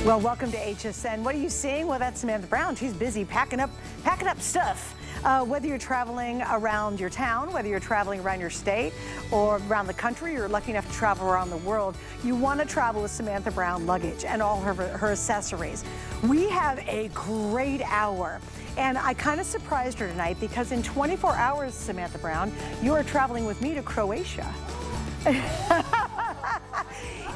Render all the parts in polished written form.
Well, welcome to HSN. What are you seeing? Well, that's Samantha Brown. She's busy packing up stuff. Whether you're traveling around your town, whether you're traveling around your state or around the country, you're lucky enough to travel around the world, you want to travel with Samantha Brown Luggage and all her accessories. We have a great hour. And I kind of surprised her tonight because in 24 hours, Samantha Brown, you are traveling with me to Croatia.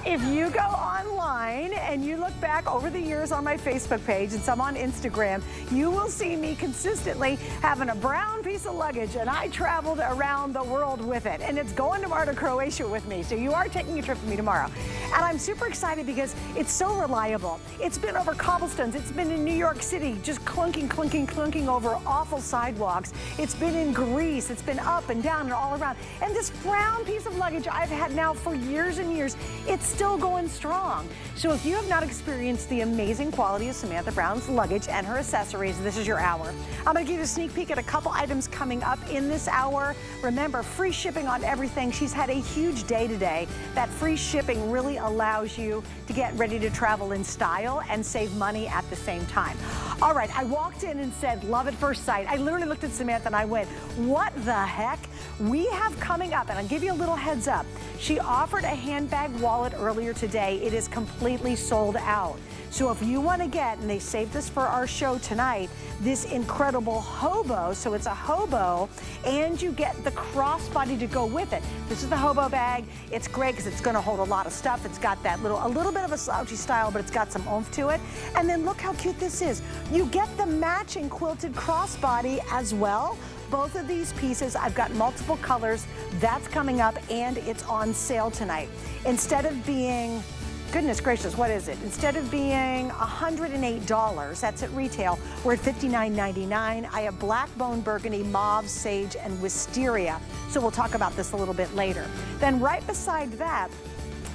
If you go online and you look back over the years on my Facebook page and some on Instagram, you will see me consistently having a brown piece of luggage, and I traveled around the world with it. And it's going tomorrow to Croatia with me. So you are taking a trip with me tomorrow. And I'm super excited because it's so reliable. It's been over cobblestones. It's been in New York City, just clunking over awful sidewalks. It's been in Greece. It's been up and down and all around. And this brown piece of luggage I've had now for years and years, it's still going strong. So if you have not experienced the amazing quality of Samantha Brown's luggage and her accessories, this is your hour. I'm going to give you a sneak peek at a couple items coming up in this hour. Remember, free shipping on everything. She's had a huge day today. That free shipping really allows you to get ready to travel in style and save money at the same time. All right, I walked in and said, love at first sight. I literally looked at Samantha and I went, what the heck? We have coming up, and I'll give you a little heads up. She offered a handbag wallet earlier today. It is completely sold out. So if you want to get, and they saved this for our show tonight, this incredible hobo, so it's a hobo, and you get the crossbody to go with it. This is the hobo bag. It's great because it's going to hold a lot of stuff. It's got that a little bit of a slouchy style, but it's got some oomph to it. And then look how cute this is. You get the matching quilted crossbody as well. Both of these pieces, I've got multiple colors. That's coming up, and it's on sale tonight. Instead of being, goodness gracious, what is it? Instead of being $108, that's at retail, we're at $59.99. I have black bone burgundy, mauve, sage, and wisteria. So we'll talk about this a little bit later. Then right beside that,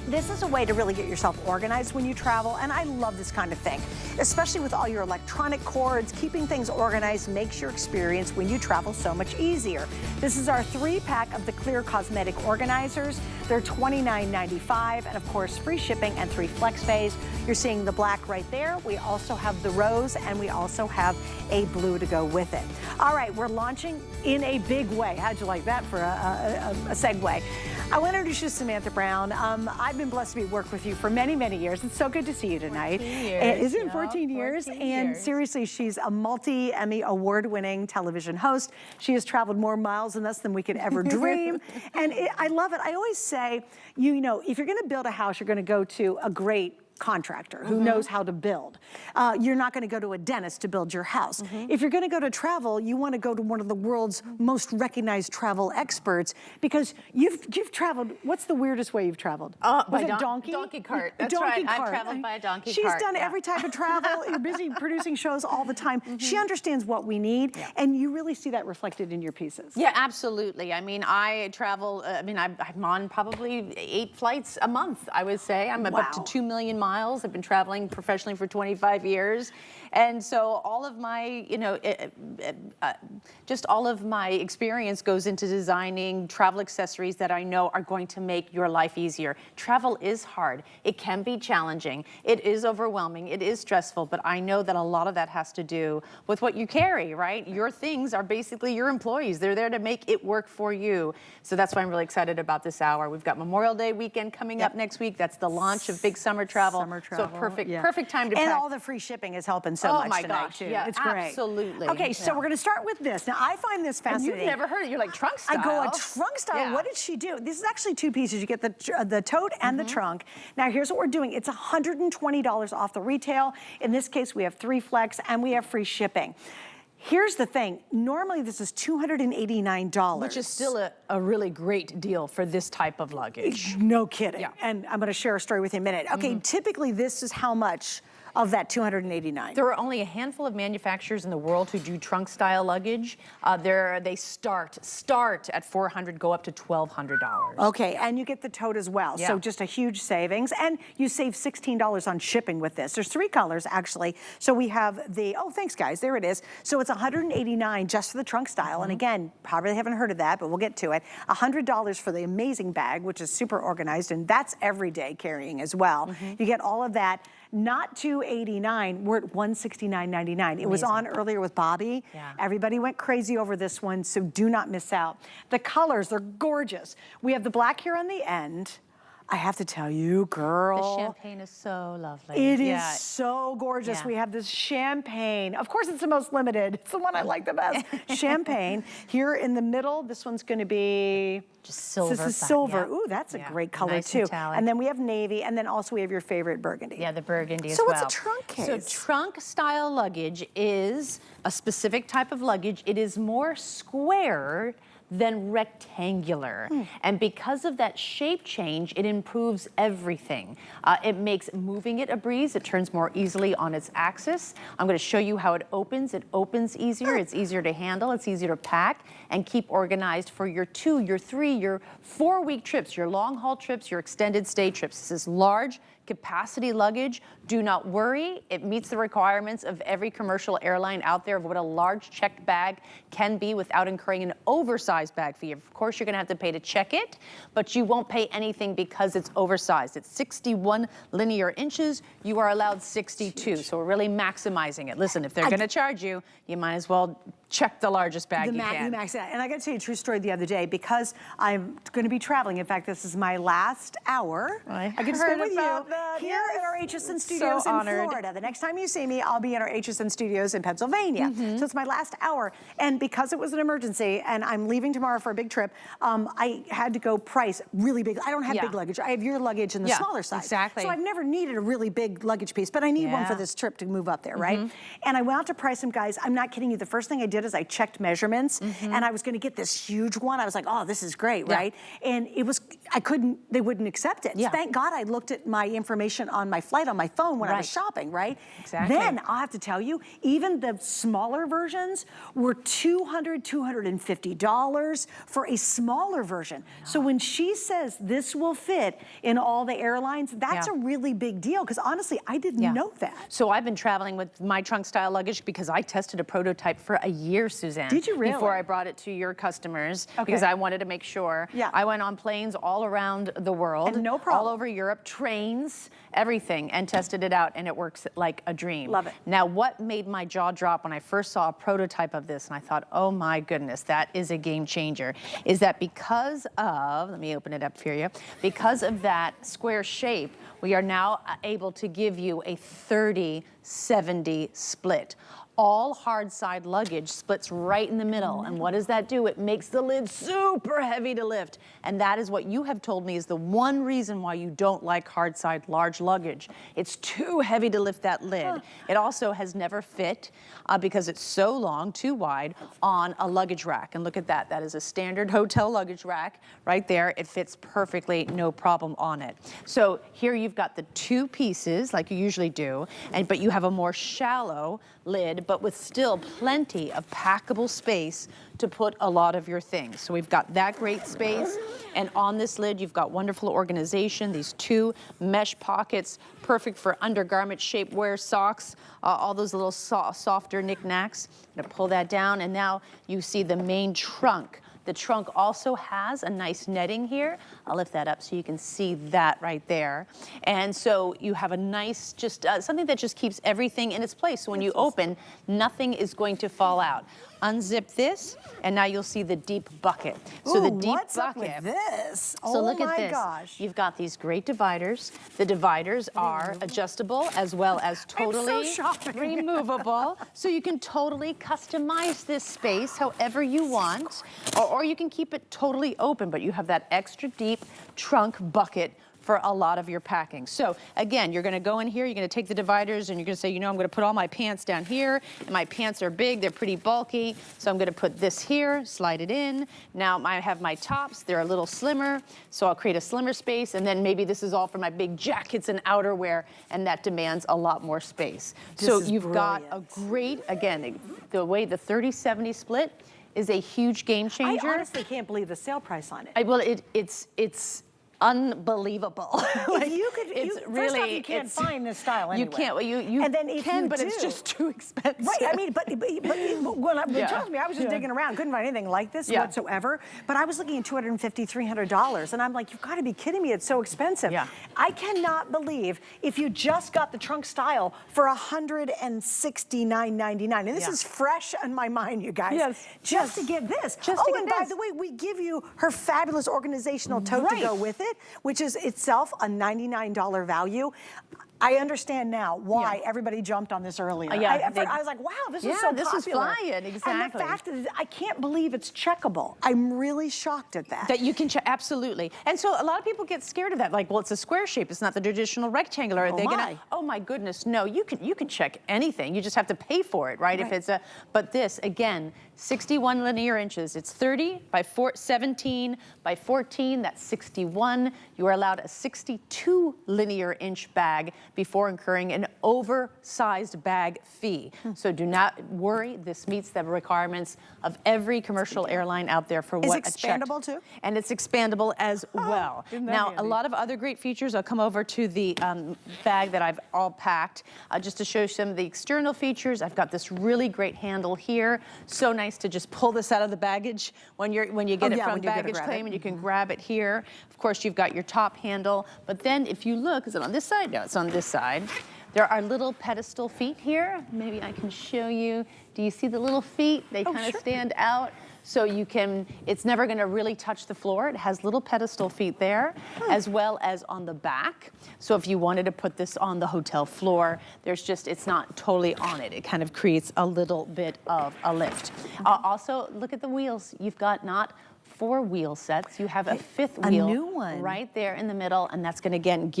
this is a way to really get yourself organized when you travel, and I love this kind of thing, especially with all your electronic cords. Keeping things organized makes your experience when you travel so much easier. This is our 3-pack of the clear cosmetic organizers. They're $29.95, and of course, free shipping and 3 flex pays. You're seeing the black right there. We also have the rose, and we also have a blue to go with it. All right, we're launching in a big way. How'd you like that for a segue? I want to introduce you to Samantha Brown. I've been blessed to work with you for many, many years. It's so good to see you tonight. 14 years. Isn't it 14 years? 14 and years. Seriously, she's a multi-Emmy award-winning television host. She has traveled more miles than us than we could ever dream. And I love it. I always say, you know, if you're going to build a house, you're going to go to a great contractor who knows how to build. You're not going to go to a dentist to build your house. If you're going to go to travel, you want to go to one of the world's most recognized travel experts because you've traveled. What's the weirdest way you've traveled? By it donkey? Donkey cart. That's donkey right. cart. I've traveled by a donkey She's cart. She's done every type of travel. You're busy producing shows all the time. She understands what we need, and you really see that reflected in your pieces. Yeah, absolutely. I mean, I travel, I'm on probably 8 flights a month, I would say. I'm up to 2 million miles. I've been traveling professionally for 25 years. And so all of my, just all of my experience goes into designing travel accessories that I know are going to make your life easier. Travel is hard. It can be challenging. It is overwhelming. It is stressful, but I know that a lot of that has to do with what you carry, right? Your things are basically your employees. They're there to make it work for you. So that's why I'm really excited about this hour. We've got Memorial Day weekend coming up next week. That's the launch of Big Summer Travel. So perfect time to pack. And all the free shipping is helping so much tonight, gosh, too. yeah, It's great. Absolutely. Okay, so we're going to start with this. Now, I find this fascinating. And you've never heard it. You're like, trunk style. I go, a trunk style? Yeah. What did she do? This is actually 2 pieces. You get the tote and the trunk. Now, here's what we're doing. It's $120 off the retail. In this case, we have 3 flex, and we have free shipping. Here's the thing. Normally, this is $289. Which is still a really great deal for this type of luggage. No kidding. Yeah. And I'm going to share a story with you in a minute. Okay, typically, this is how much of that $289? There are only a handful of manufacturers in the world who do trunk style luggage. They start at $400, go up to $1,200. Okay, and you get the tote as well. Yeah. So just a huge savings. And you save $16 on shipping with this. There's 3 colors actually. So we have the, oh, thanks guys, there it is. So it's $189 just for the trunk style. And again, probably haven't heard of that, but we'll get to it. $100 for the amazing bag, which is super organized, and that's everyday carrying as well. You get all of that. not $289. We're at $169.99. It was on earlier with Bobby. Yeah. Everybody went crazy over this one, so do not miss out. The colors are gorgeous. We have the black here on the end. I have to tell you, girl. The champagne is so lovely. It is so gorgeous. Yeah. We have this champagne. Of course, it's the most limited. It's the one I like the best. Champagne. Here in the middle, this one's going to be just silver. This is silver. Ooh, that's a great color nice too. metallic. And then we have navy, and then also we have your favorite burgundy. Yeah, the burgundy as well. well. So what's a trunk case? So trunk style luggage is a specific type of luggage. It is more square than rectangular. And because of that shape change, it improves everything. It makes moving it a breeze. It turns more easily on its axis. I'm going to show you how it opens. It opens easier. It's easier to handle. It's easier to pack and keep organized for your 2, your 3, your 4-week trips, your long haul trips, your extended stay trips. This is large capacity luggage. Do not worry. It meets the requirements of every commercial airline out there of what a large checked bag can be without incurring an oversized bag fee. Of course, you're going to have to pay to check it, but you won't pay anything because it's oversized. It's 61 linear inches. You are allowed 62. So we're really maximizing it. Listen, if they're going to charge you, you might as well check the largest bag you can. You max it out. And I got to tell you a true story the other day, because I'm going to be traveling. In fact, this is my last hour. I get to spend with you that. here at our HSN studios So in honored. Florida. The next time you see me, I'll be at our HSN studios in Pennsylvania. So it's my last hour. And because it was an emergency and I'm leaving tomorrow for a big trip, I had to go price really big. I don't have big luggage. I have your luggage in the smaller size. Exactly. So I've never needed a really big luggage piece, but I need one for this trip to move up there, right? And I went out to price them, guys. I'm not kidding you. The first thing I did is I checked measurements, and I was going to get this huge one. I was like, oh, this is great, right? And it was, they wouldn't accept it. Thank God I looked at my information on my flight on my phone when I was shopping, right? Exactly. Then I'll have to tell you, even the smaller versions were $200, $250 for a smaller version. So when she says this will fit in all the airlines, that's a really big deal, because honestly, I didn't know that. So I've been traveling with my trunk style luggage because I tested a prototype for a year, Suzanne. Did you really? Before I brought it to your customers, because I wanted to make sure. I went on planes all around the world. And no problem. All over Europe, trains, everything, and tested it out, and it works like a dream. Love it. Now, what made my jaw drop when I first saw a prototype of this, and I thought, oh my goodness, that is a game changer, is that because of, let me open it up for you, because of that square shape, we are now able to give you a 30-70 split. All hard side luggage splits right in the middle. And what does that do? It makes the lid super heavy to lift. And that is what you have told me is the one reason why you don't like hard side large luggage. It's too heavy to lift that lid. It also has never fit because it's so long, too wide, on a luggage rack. And look at that. That is a standard hotel luggage rack right there. It fits perfectly, no problem on it. So here you've got the 2 pieces like you usually do, but you have a more shallow lid, but with still plenty of packable space to put a lot of your things. So we've got that great space, and on this lid you've got wonderful organization, these 2 mesh pockets, perfect for undergarment shapewear, socks, all those little softer knickknacks. I'm gonna pull that down, and now you see the main trunk. The trunk also has a nice netting here. I'll lift that up so you can see that right there. And so you have a nice, just something that just keeps everything in its place. So when you open, nothing is going to fall out. Unzip this, and now you'll see the deep bucket. So the deep what's bucket. up with this? So look at my this. Gosh. You've got these great dividers. The dividers are adjustable as well as totally removable. So you can totally customize this space however you want, or you can keep it totally open, but you have that extra deep trunk bucket for a lot of your packing. So again, you're gonna go in here, you're gonna take the dividers, and you're gonna say, you know, I'm gonna put all my pants down here, and my pants are big, they're pretty bulky, so I'm gonna put this here, slide it in. Now I have my tops, they're a little slimmer, so I'll create a slimmer space, and then maybe this is all for my big jackets and outerwear, and that demands a lot more space. So you've got a great, again, the way the 30-70 split is a huge game changer. I honestly can't believe the sale price on it. Well, it's unbelievable. Like, if you could, it's first really, off, you can't find this style anywhere. You can't. Well, you and then if can, you but do, it's just too expensive. Right. I mean, but trust me, I was just digging around, couldn't find anything like this whatsoever. But I was looking at $250, $300, and I'm like, you've got to be kidding me! It's so expensive. Yeah. I cannot believe if you just got the trunk style for $169.99, and this is fresh in my mind, you guys. Yes. Just to get this. By the way, we give you her fabulous organizational tote to go with it, which is itself a $99 value. I understand now why everybody jumped on this earlier. I was like, wow, this is so popular. this is flying, exactly. And the fact is, I can't believe it's checkable. I'm really shocked at that. That you can check, absolutely. And so a lot of people get scared of that. Like, well, it's a square shape. It's not the traditional rectangular. Are they gonna, oh my goodness, no, you can check anything. You just have to pay for it, right? If it's but this, again, 61 linear inches. It's 30 by 17 by 14, that's 61. You are allowed a 62 linear inch bag before incurring an oversized bag fee. So do not worry, this meets the requirements of every commercial airline out there for what a check. Is it expandable too? And it's expandable as well. Now, a lot of other great features. I'll come over to the bag that I've all packed just to show you some of the external features. I've got this really great handle here. So nice to just pull this out of the baggage when you get it from baggage claim, and you can grab it here. Of course, you've got your top handle, but then if you look, is it on this side? No, it's on this side. There are little pedestal feet here. Maybe I can show you. Do you see the little feet? They kind of stand out. So you can, it's never gonna really touch the floor. It has little pedestal feet there, as well as on the back. So if you wanted to put this on the hotel floor, it's not totally on it. It kind of creates a little bit of a lift. Also, look at the wheels. You've got not 4 wheel sets. You have a 5th wheel, a new one, right there in the middle, and that's going to again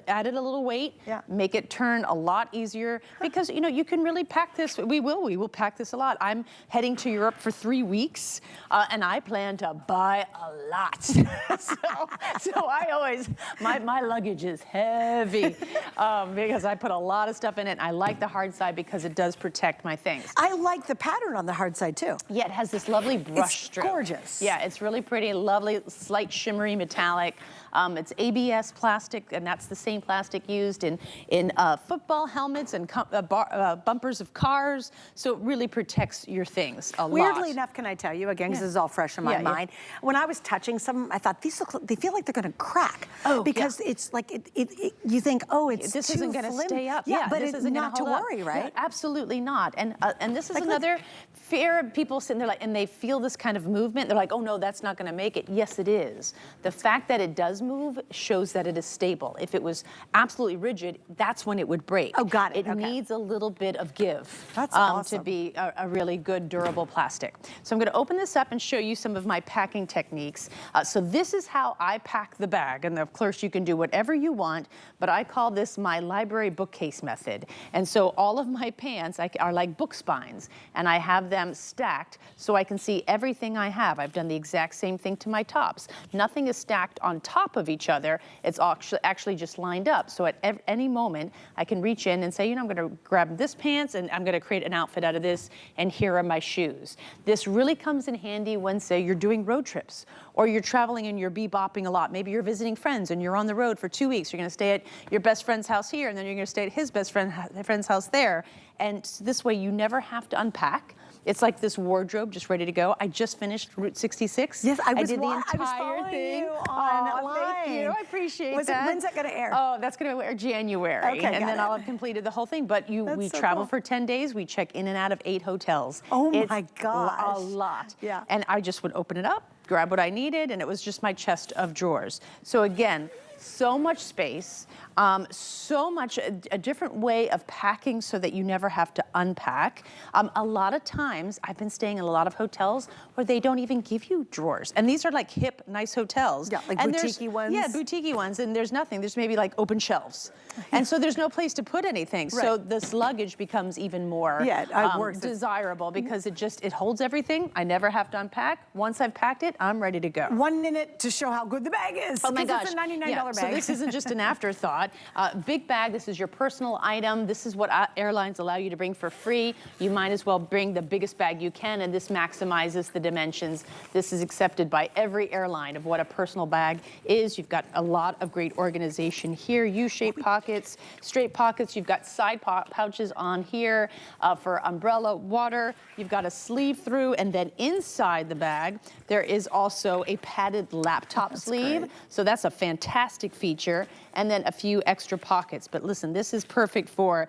add it a little weight, make it turn a lot easier because you can really pack this. We will pack this a lot. I'm heading to Europe for 3 weeks, and I plan to buy a lot. so I always my luggage is heavy because I put a lot of stuff in it. I like the hard side because it does protect my things. I like the pattern on the hard side too. Yeah, it has this lovely brush stroke. It's gorgeous. Yeah, it's really pretty, lovely, slight shimmery metallic. It's ABS plastic, and that's the same plastic used in football helmets and bumpers of cars. So it really protects your things a lot. Weirdly enough, can I tell you again? Because this is all fresh in my mind. When I was touching some, I thought they feel like they're going to crack. Because it's like you think, this isn't going to stay up. Yeah, but this it's isn't not to worry, right? Yeah, absolutely not. And this is another fear. People sitting there and they feel this kind of movement. They're like, oh no, that's not going to make it. Yes, it is. The fact that it does move shows that it is stable. If it was absolutely rigid, that's when it would break. Oh, got it. It needs a little bit of give awesome. to be a really good, durable plastic. So I'm going to open this up and show you some of my packing techniques. So this is how I pack the bag. And of course, you can do whatever you want, but I call this my library bookcase method. And so all of my pants are like book spines, and I have them stacked so I can see everything I have. I've done the exact same thing to my tops. Nothing is stacked on top of each other. It's actually just lined up. So at any moment, I can reach in and say, I'm going to grab this pants and I'm going to create an outfit out of this, and here are my shoes. This really comes in handy when, say, you're doing road trips or you're traveling and you're bebopping a lot. Maybe you're visiting friends and you're on the road for 2 weeks. You're going to stay at your best friend's house here, and then you're going to stay at his best friend's house there. And this way you never have to unpack. It's like this wardrobe just ready to go. I just finished Route 66. Yes, I did the entire thing. You thank you. I appreciate that. When's that going to air? Oh, that's going to air January. Okay, and then I'll have completed the whole thing. But we travel for 10 days. We check in and out of 8 hotels. Oh my gosh. A lot. Yeah. And I just would open it up, grab what I needed, and it was just my chest of drawers. So again, so much space, so much a different way of packing so that you never have to unpack. A lot of times, I've been staying in a lot of hotels where they don't even give you drawers. And these are like hip, nice hotels. Yeah, like boutique-y ones. Yeah, boutique-y ones, and there's nothing. There's maybe like open shelves. And so there's no place to put anything. Right. So this luggage becomes even more desirable because it holds everything. I never have to unpack. Once I've packed it, I'm ready to go. 1 minute to show how good the bag is. Oh my gosh. It's a $99 bag. So this isn't just an afterthought. Big bag, this is your personal item. This is what airlines allow you to bring for free. You might as well bring the biggest bag you can, and this maximizes the dimensions. This is accepted by every airline of what a personal bag is. You've got a lot of great organization here. U-shaped pockets, straight pockets. You've got side pouches on here for umbrella, water. You've got a sleeve through, and then inside the bag, there is also a padded laptop sleeve. Great. So that's a fantastic feature. And then a few extra pockets. But listen, this is perfect for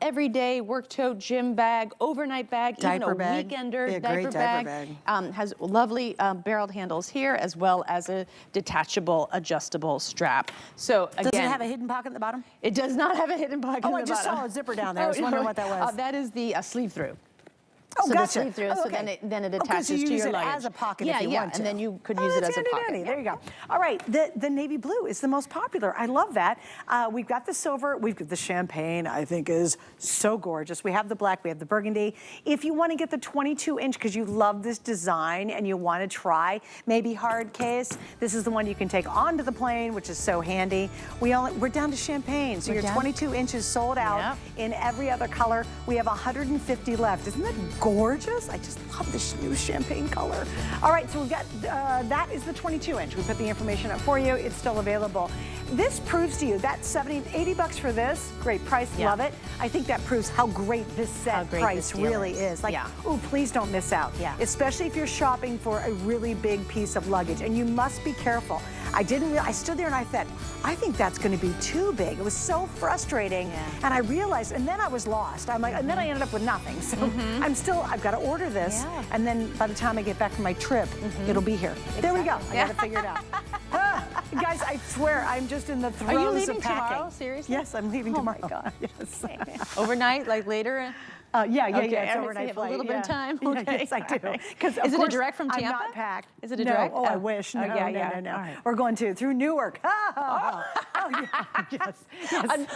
everyday work tote, gym bag, overnight bag, Diaper even a bag. weekender Be a diaper great diaper bag. has lovely barreled handles here, as well as a detachable, adjustable strap. So again, Does it have a hidden pocket at the bottom? it does not have a hidden pocket. Oh, at I the just bottom. saw a zipper down there. I was wondering what that was. That is the sleeve through. Oh, so gotcha. the sleeve through, Oh, so okay. then it Okay, attaches so you to use your it luggage. as a pocket yeah, if you yeah, want to. and then you could Oh, use it that's as a handy pocket. dandy. Yeah. There you go. All right, the navy blue is the most popular. I love that. We've got the silver. We've got the champagne, I think is so gorgeous. We have the black. We have the burgundy. If you want to get the 22-inch because you love this design and you want to try maybe hard case, this is the one you can take onto the plane, which is so handy. We're down to champagne, so We're your down. 22 inches sold out Yep. in every other color. We have 150 left. Isn't that gorgeous? I just love this new champagne color. All right, so we've got, that is the 22-inch. We put the information up for you. It's still available. This proves to you that 70, 80 bucks for this, great price, Yeah. love it. I think that proves how great this set great price this deal really is. Like, Yeah. oh, please don't miss out. Yeah. Especially if you're shopping for a really big piece of luggage, and you must be careful. I stood there and I thought, I think that's going to be too big. It was so frustrating. Yeah. And I realized, and then I was lost. I'm like, and then I ended up with nothing. So I've got to order this. Yeah. And then by the time I get back from my trip, it'll be here. There we go. I got to figure it out. Guys, I swear, I'm just in the throes Are you of leaving packing. tomorrow? Seriously? Yes, I'm leaving Oh tomorrow. my God. Yes. Overnight, like later? Yeah. Okay, It's I would overnight say you have a flight. little bit of time. Yeah, Okay. yes, I do. All right. Because Is it a direct from I'm Tampa? not packed. Is it a No. direct? Oh, I Oh. wish. No, Oh, yeah, no, yeah. no, no. All right. We're going through Newark. Oh, yeah. Yes.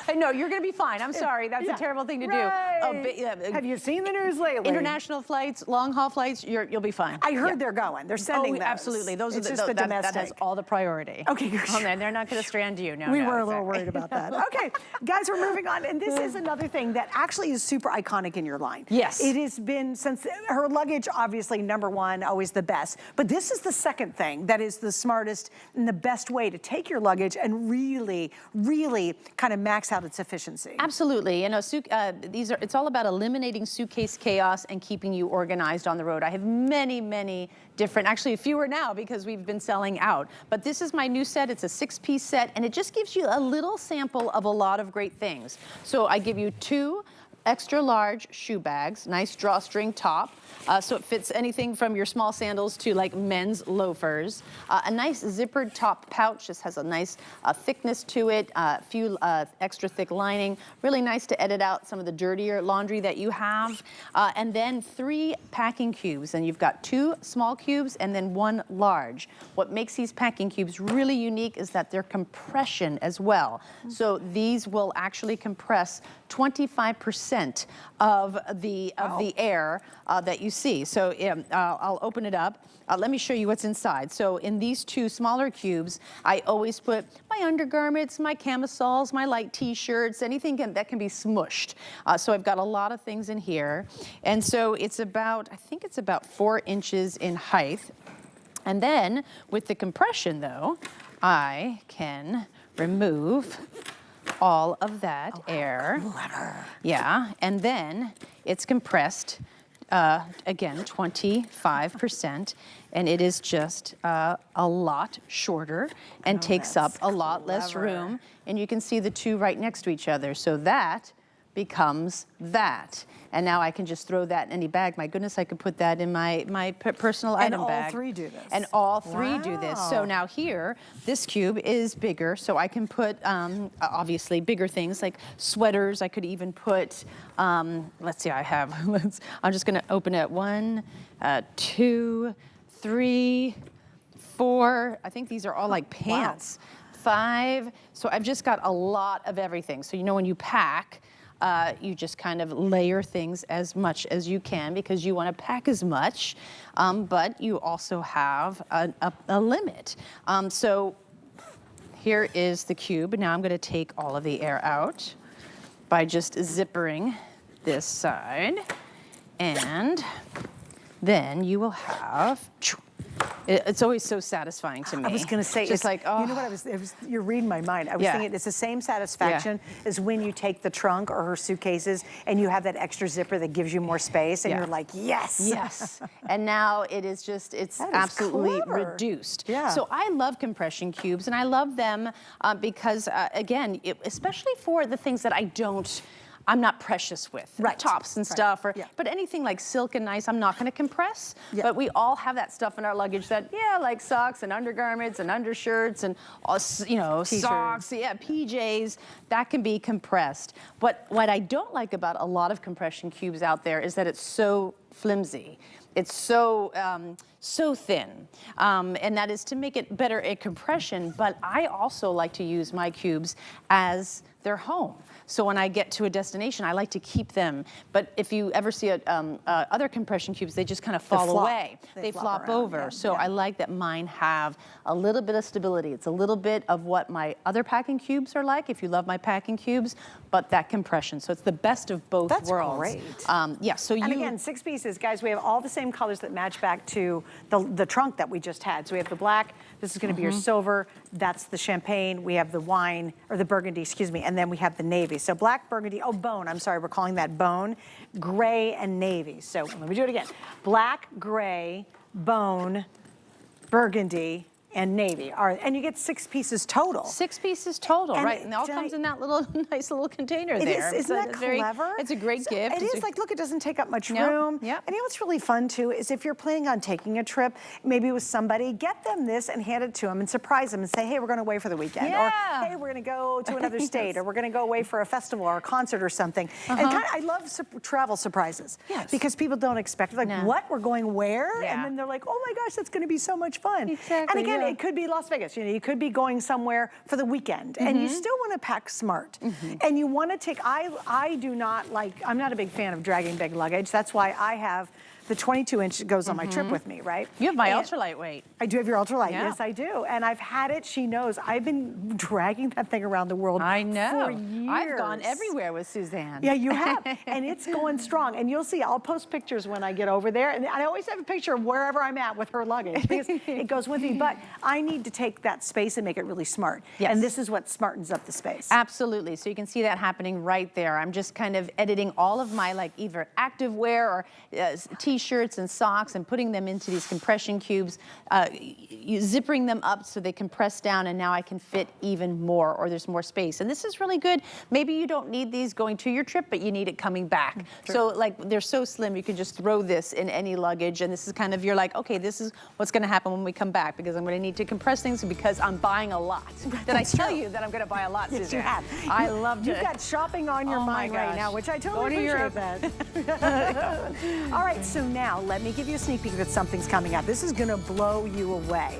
I know, you're going to be fine. I'm sorry. That's Yeah. a terrible thing to Right. do. Have you seen the news lately? International flights, long haul flights, you'll be fine. I heard they're going. They're sending those. Absolutely. Those It's are just the domestic. that has all the priority. Okay, you're Oh, man, they're not going to strand you. No, We no, were a little exactly. worried about that. Okay, guys, we're moving on. And this is another thing that actually is super iconic in your line. Yes. It has been since her luggage, obviously, #1, always the best. But this is the second thing that is the smartest and the best way to take your luggage and really, really kind of max out its efficiency. Absolutely. You know, it's all about eliminating suitcase chaos and keeping you organized on the road. I have many, many different, actually fewer now because we've been selling out. But this is my new set. It's a 6-piece set, and it just gives you a little sample of a lot of great things. So I give you 2 extra large shoe bags, nice drawstring top, so it fits anything from your small sandals to like men's loafers. A nice zippered top pouch, just has a nice thickness to it, a few extra thick lining, really nice to edit out some of the dirtier laundry that you have. And then 3 packing cubes, and you've got 2 small cubes and then 1 large. What makes these packing cubes really unique is that they're compression as well. So these will actually compress 25% of the air that you see. So I'll open it up. Let me show you what's inside. So in these 2 smaller cubes, I always put my undergarments, my camisoles, my light t-shirts, anything that can be smushed. So I've got a lot of things in here. And so it's about, I think it's about 4 inches in height. And then with the compression though, I can remove all of that air. Clever. Yeah, and then it's compressed, again, 25%, and it is just a lot shorter and takes up a lot less clever. room. And you can see the 2 right next to each other. So that becomes that. And now I can just throw that in any bag. My goodness, I could put that in my personal item bag. And all 3 do this. And all 3 do this. So Wow. now here, this cube is bigger, so I can put, obviously, bigger things like sweaters. I could even put, let's see, I'm just gonna open it. 1, 2, 3, 4. I think these are all like pants. 5. So I've just got a lot of everything. So you know when you pack, you just kind of layer things as much as you can because you want to pack as much, but you also have a limit. So here is the cube. Now I'm gonna take all of the air out by just zippering this side. And then you will have, it's always so satisfying to me. I was going to say, just like, oh. You know what you're reading my mind. I was thinking it's the same satisfaction as when you take the trunk or her suitcases and you have that extra zipper that gives you more space and you're like, yes. Yes. And now it is just, it's absolutely reduced. Yeah. So I love compression cubes, and I love them because, again, especially for the things that I'm not precious with, tops and stuff, but anything like silk and nice, I'm not gonna compress. But we all have that stuff in our luggage that, like socks and undergarments and undershirts and, socks, PJs, that can be compressed. But what I don't like about a lot of compression cubes out there is that it's so flimsy. It's so thin, and that is to make it better at compression, but I also like to use my cubes as their home. So when I get to a destination, I like to keep them. But if you ever see other compression cubes, they just kind of fall away. They flop over. So I like that mine have a little bit of stability. It's a little bit of what my other packing cubes are like, if you love my packing cubes, but that compression. So it's the best of both worlds. That's So great. And again, 6 pieces. Guys, we have all the same colors that match back to the trunk that we just had. So we have the black, this is gonna be your silver, that's the champagne, we have the wine, or the burgundy, excuse me, and then we have the navy. So black, burgundy, bone, I'm sorry, we're calling that bone, gray, and navy. So let me do it again. Black, gray, bone, burgundy, and navy. And you get 6 pieces total. 6 pieces total, right? And it all comes in that little nice little container there. Isn't that clever? It's a great gift. It is like, look, it doesn't take up much room. And you know what's really fun too is if you're planning on taking a trip, maybe with somebody, get them this and hand it to them and surprise them and say, hey, we're going away for the weekend. Or hey, we're going to go to another state, or we're going to go away for a festival or a concert or something. And I love travel surprises because people don't expect it. Like, what? We're going where? And then they're like, oh my gosh, that's going to be so much fun. Exactly. And again, it could be Las Vegas. You could be going somewhere for the weekend, and you still want to pack smart. And you want to take. I do not like. I'm not a big fan of dragging big luggage. That's why I have the 22-inch that goes on my trip with me, right? You have my ultra lightweight. I do have your ultralight. Yes, I do. And I've had it. She knows. I've been dragging that thing around the world for years. I've gone everywhere with Suzanne. Yeah, you have. And it's going strong. And you'll see, I'll post pictures when I get over there. And I always have a picture of wherever I'm at with her luggage because it goes with me. But I need to take that space and make it really smart. And this is what smartens up the space. Absolutely. So you can see that happening right there. I'm just kind of editing all of my either active wear or t-shirts and socks and putting them into these compression cubes, zippering them up so they compress down, and now I can fit even more, or there's more space. And this is really good. Maybe you don't need these going to your trip, but you need it coming back. So they're so slim, you can just throw this in any luggage, and this is kind of, you're like, okay, this is what's gonna happen when we come back, because I'm gonna need to compress things because I'm buying a lot. Did I tell you that I'm gonna buy a lot, Suzanne? Yes, you have. I loved it. You've got shopping on your mind right now, which I totally appreciate that. All right, so now let me give you a sneak peek that something's coming up. This is gonna blow you away.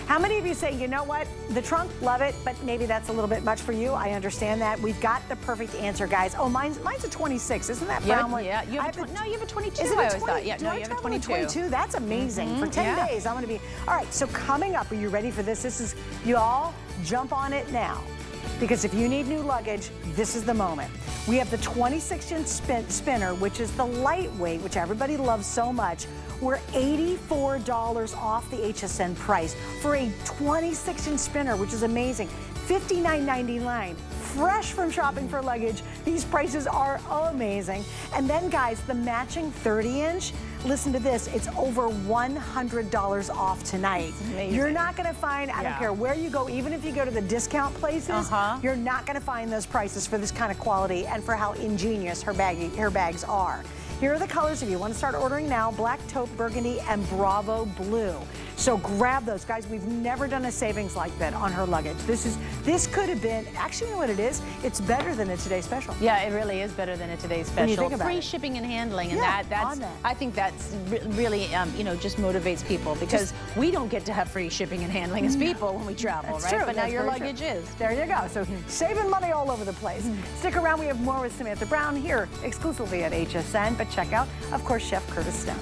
How many of you say, you know what, the trunk, love it, but maybe that's a little bit much for you? I understand that. We've got the perfect answer, guys. Oh, mine's a 26, isn't that brown one? Yeah, you have no, you have a 22, is it I always thought. Yeah, no, you have a 22. That's amazing. For 10 days, I'm gonna be, all right, so coming up, are you ready for this? This is, you all jump on it now. Because if you need new luggage, this is the moment. We have the 26-inch spinner, which is the lightweight, which everybody loves so much. We're $84 off the HSN price for a 26-inch spinner, which is amazing. $59.99. Fresh from shopping for luggage. These prices are amazing. And then, guys, the matching 30-inch, listen to this, it's over $100 off tonight. You're not gonna find, I don't care where you go, even if you go to the discount places, you're not gonna find those prices for this kind of quality and for how ingenious her bags are. Here are the colors if you want to start ordering now: black, taupe, burgundy, and Bravo blue. So grab those, guys. We've never done a savings like that on her luggage. This could have been, actually, you know what it is? It's better than a Today Special. Yeah, it really is better than a Today Special. When you think about free it. shipping and handling, and I think that's really, just motivates people, because we don't get to have free shipping and handling as people when we travel, That's right? true. But now your luggage is. There you go. So saving money all over the place. Stick around. We have more with Samantha Brown here exclusively at HSN. But check out, of course, Chef Curtis Stone.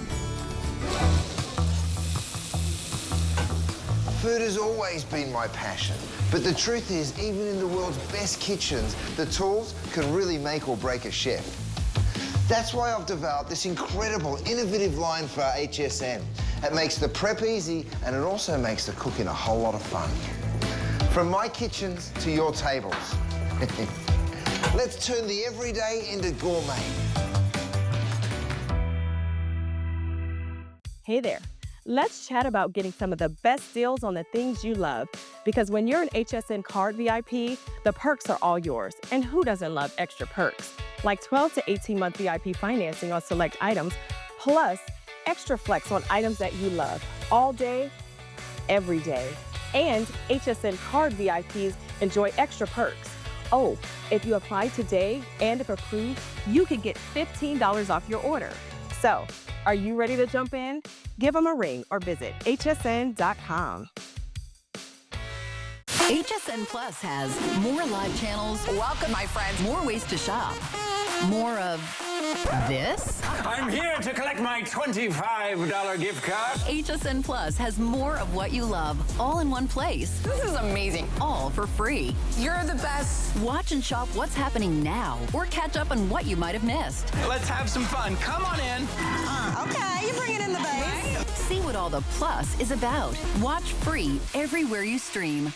Food has always been my passion, but the truth is, even in the world's best kitchens, the tools can really make or break a chef. That's why I've developed this incredible, innovative line for HSN. It makes the prep easy, and it also makes the cooking a whole lot of fun. From my kitchens to your tables. Let's turn the everyday into gourmet. Hey there. Let's chat about getting some of the best deals on the things you love. Because when you're an HSN card VIP, the perks are all yours. And who doesn't love extra perks? Like 12 to 18-month VIP financing on select items, plus extra flex on items that you love all day, every day. And HSN card VIPs enjoy extra perks. Oh, if you apply today and if approved, you can get $15 off your order. So, are you ready to jump in? Give them a ring or visit hsn.com. HSN Plus has more live channels. Welcome, my friends. More ways to shop. More of this. I'm here to collect my $25 gift card. HSN Plus has more of what you love, all in one place. This is amazing. All for free. You're the best. Watch and shop what's happening now, or catch up on what you might have missed. Let's have some fun. Come on in. Okay, you're bringing in the base. See what all the Plus is about. Watch free everywhere you stream.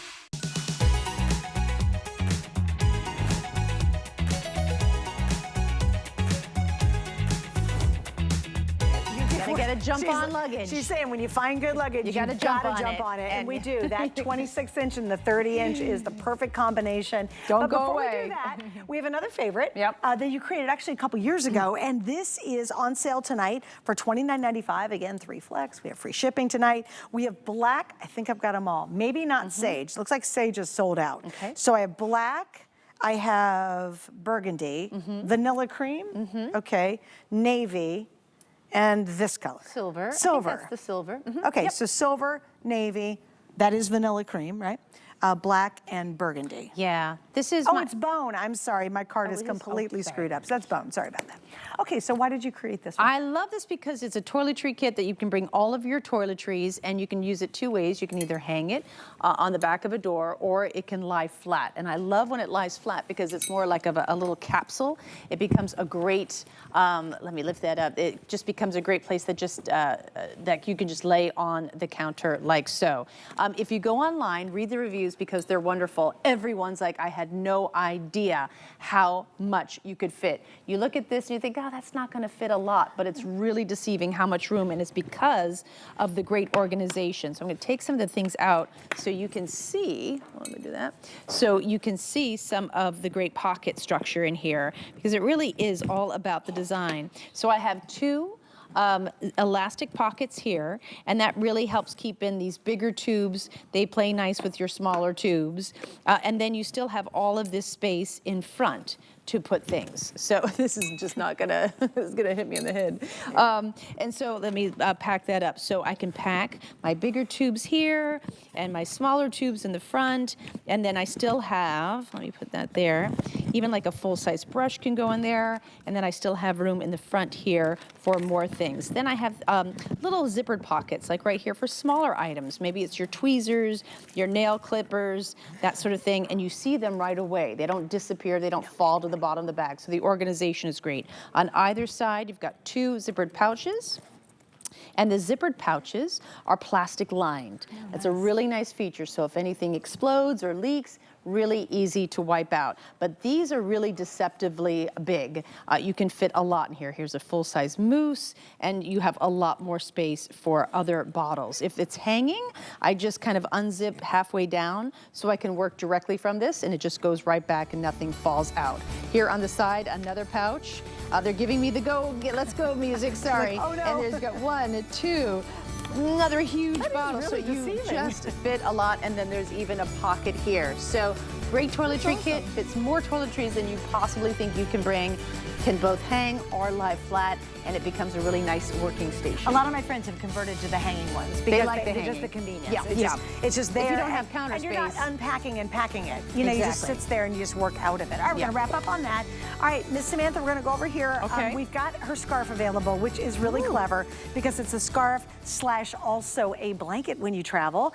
Gotta get a jump on luggage. She's saying when you find good luggage, you gotta jump on it. And we do. That 26-inch and the 30-inch is the perfect combination. Don't but go before away. we do that, we have another favorite Yep. that you created actually a couple years ago, and this is on sale tonight for $29.95. Again, 3 flex. We have free shipping tonight. We have black. I think I've got them all. Maybe not sage. Looks like sage is sold out. Okay. So I have black. I have burgundy, vanilla cream. Okay, navy. And this color. Silver. Silver. I think that's the silver. Okay, so silver, navy, that is vanilla cream, right? Black and burgundy. Yeah, this is Oh, it's bone. I'm sorry, my card is it is? completely Oh, sorry. screwed up. So that's bone, sorry about that. Okay, so why did you create this one? I love this because it's a toiletry kit that you can bring all of your toiletries, and you can use it 2 ways. You can either hang it on the back of a door, or it can lie flat. And I love when it lies flat because it's more like a little capsule. It becomes a great, let me lift that up. It just becomes a great place that just, that you can just lay on the counter like so. If you go online, read the reviews because they're wonderful. Everyone's like, I had no idea how much you could fit. You look at this and you think, oh, that's not gonna fit a lot, but it's really deceiving how much room, and it's because of the great organization. So I'm gonna take some of the things out so you can see, let me do that, so you can see some of the great pocket structure in here, because it really is all about the design. So I have 2 elastic pockets here, and that really helps keep in these bigger tubes. They play nice with your smaller tubes, and then you still have all of this space in front to put things. So this is just not gonna, it's gonna hit me in the head. And so let me pack that up. So I can pack my bigger tubes here and my smaller tubes in the front, and then I still have, let me put that there, even like a full-size brush can go in there, and then I still have room in the front here for more things. Then I have little zippered pockets, like right here for smaller items. Maybe it's your tweezers, your nail clippers, that sort of thing, and you see them right away. They don't disappear, they don't fall to the bottom of the bag, so the organization is great. On either side, you've got 2 zippered pouches. And the zippered pouches are plastic lined. That's a really nice feature, so if anything explodes or leaks, really easy to wipe out. But these are really deceptively big. You can fit a lot in here. Here's a full-size mousse, and you have a lot more space for other bottles. If it's hanging, I just kind of unzip halfway down so I can work directly from this, and it just goes right back and nothing falls out. Here on the side, another pouch. They're giving me the let's go music, sorry. Like, oh no. And there's got 1, 2, another huge bottle, really so you deceiving. just fit a lot, and then there's even a pocket here. So great toiletry kit, fits more toiletries than you possibly think you can bring, can both hang or lie flat, and it becomes a really nice working station. A lot of my friends have converted to the hanging ones because like the just hanging. the convenience. Yeah, It's just there. If you don't have counter and space. you're not unpacking and packing it. You know, you just Exactly. sits there and you just work out of it. All right, we're gonna wrap up on that. All right, Miss Samantha, we're gonna go over here. Okay. We've got her scarf available, which is really clever because it's a scarf / slash also a blanket when you travel.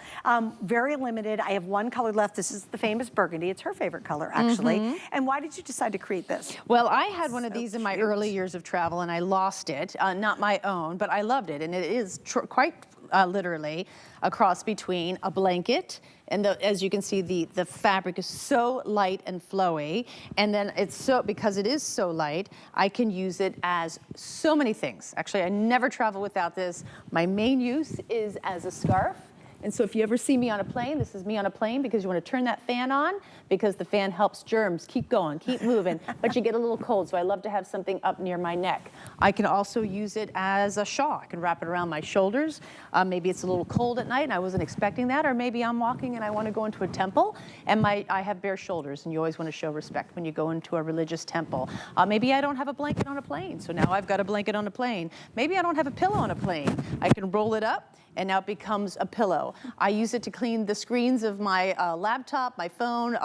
Very limited. I have one color left. This is the famous burgundy. It's her favorite color, actually. And why did you decide to create this? Well, I had one of these in my early years of travel, and I lost it. Not my own, but I loved it. And it is quite literally a cross between a blanket, and as you can see, the fabric is so light and flowy, and then because it is so light, I can use it as so many things. Actually, I never travel without this. My main use is as a scarf. And so if you ever see me on a plane, this is me on a plane, because you want to turn that fan on, because the fan helps germs keep going, keep moving, but you get a little cold, so I love to have something up near my neck. I can also use it as a shawl. I can wrap it around my shoulders. Maybe it's a little cold at night and I wasn't expecting that, or maybe I'm walking and I want to go into a temple and I have bare shoulders, and you always want to show respect when you go into a religious temple. Maybe I don't have a blanket on a plane, so now I've got a blanket on a plane. Maybe I don't have a pillow on a plane. I can roll it up, and now it becomes a pillow. I use it to clean the screens of my laptop, my phone,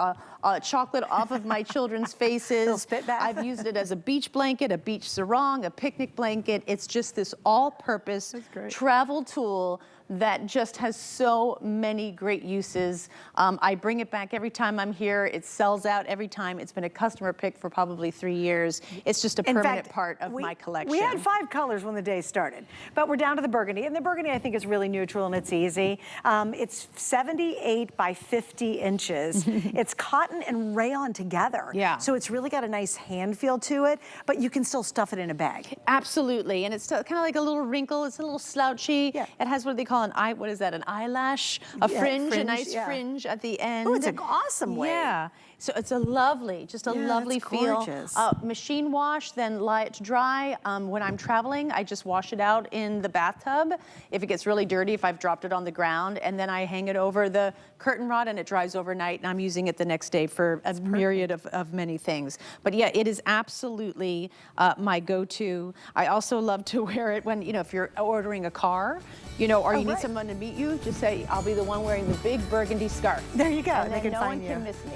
chocolate off of my children's faces. Little spit bath. I've used it as a beach blanket, a beach sarong, a picnic blanket. It's just this all-purpose travel tool that just has so many great uses. I bring it back every time I'm here. It sells out every time. It's been a customer pick for probably 3 years. It's just a permanent part of my collection. We had 5 colors when the day started, but we're down to the burgundy. And the burgundy, I think, is really neutral and it's easy. It's 78 by 50 inches. It's cotton and rayon together. Yeah. So it's really got a nice hand feel to it, but you can still stuff it in a bag. Absolutely. And it's kind of like a little wrinkle. It's a little slouchy. Yeah. It has what they call an eyelash, a fringe, a nice fringe at the end. Oh, it's an awesome way. Yeah. So it's a lovely, just a lovely feel. Gorgeous. Machine wash, then lie it to dry. When I'm traveling, I just wash it out in the bathtub. If it gets really dirty, if I've dropped it on the ground, and then I hang it over the curtain rod and it dries overnight, and I'm using it the next day for a myriad of many things. But yeah, it is absolutely my go-to. I also love to wear it when, if you're ordering a car, or you need someone to meet you, just say, I'll be the one wearing the big burgundy scarf. There you go. And they then can no find one can miss me.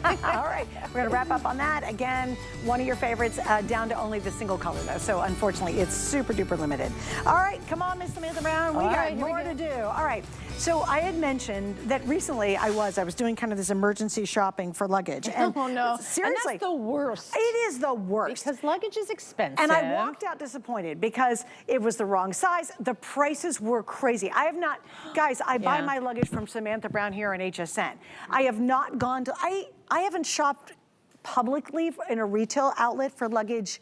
All right, we're gonna wrap up on that. Again, one of your favorites, down to only the single color though. So unfortunately, it's super duper limited. All right, come on, Miss Samantha Brown. We got more to do. All right, so I had mentioned that recently I was doing kind of this emergency shopping for luggage. And oh no, seriously. And that's the worst. It is the worst. Because luggage is expensive. And I walked out disappointed because it was the wrong size. The prices were crazy. I have not, guys, I buy my luggage from Samantha Brown here on HSN. I have not gone to, I haven't shopped publicly in a retail outlet for luggage.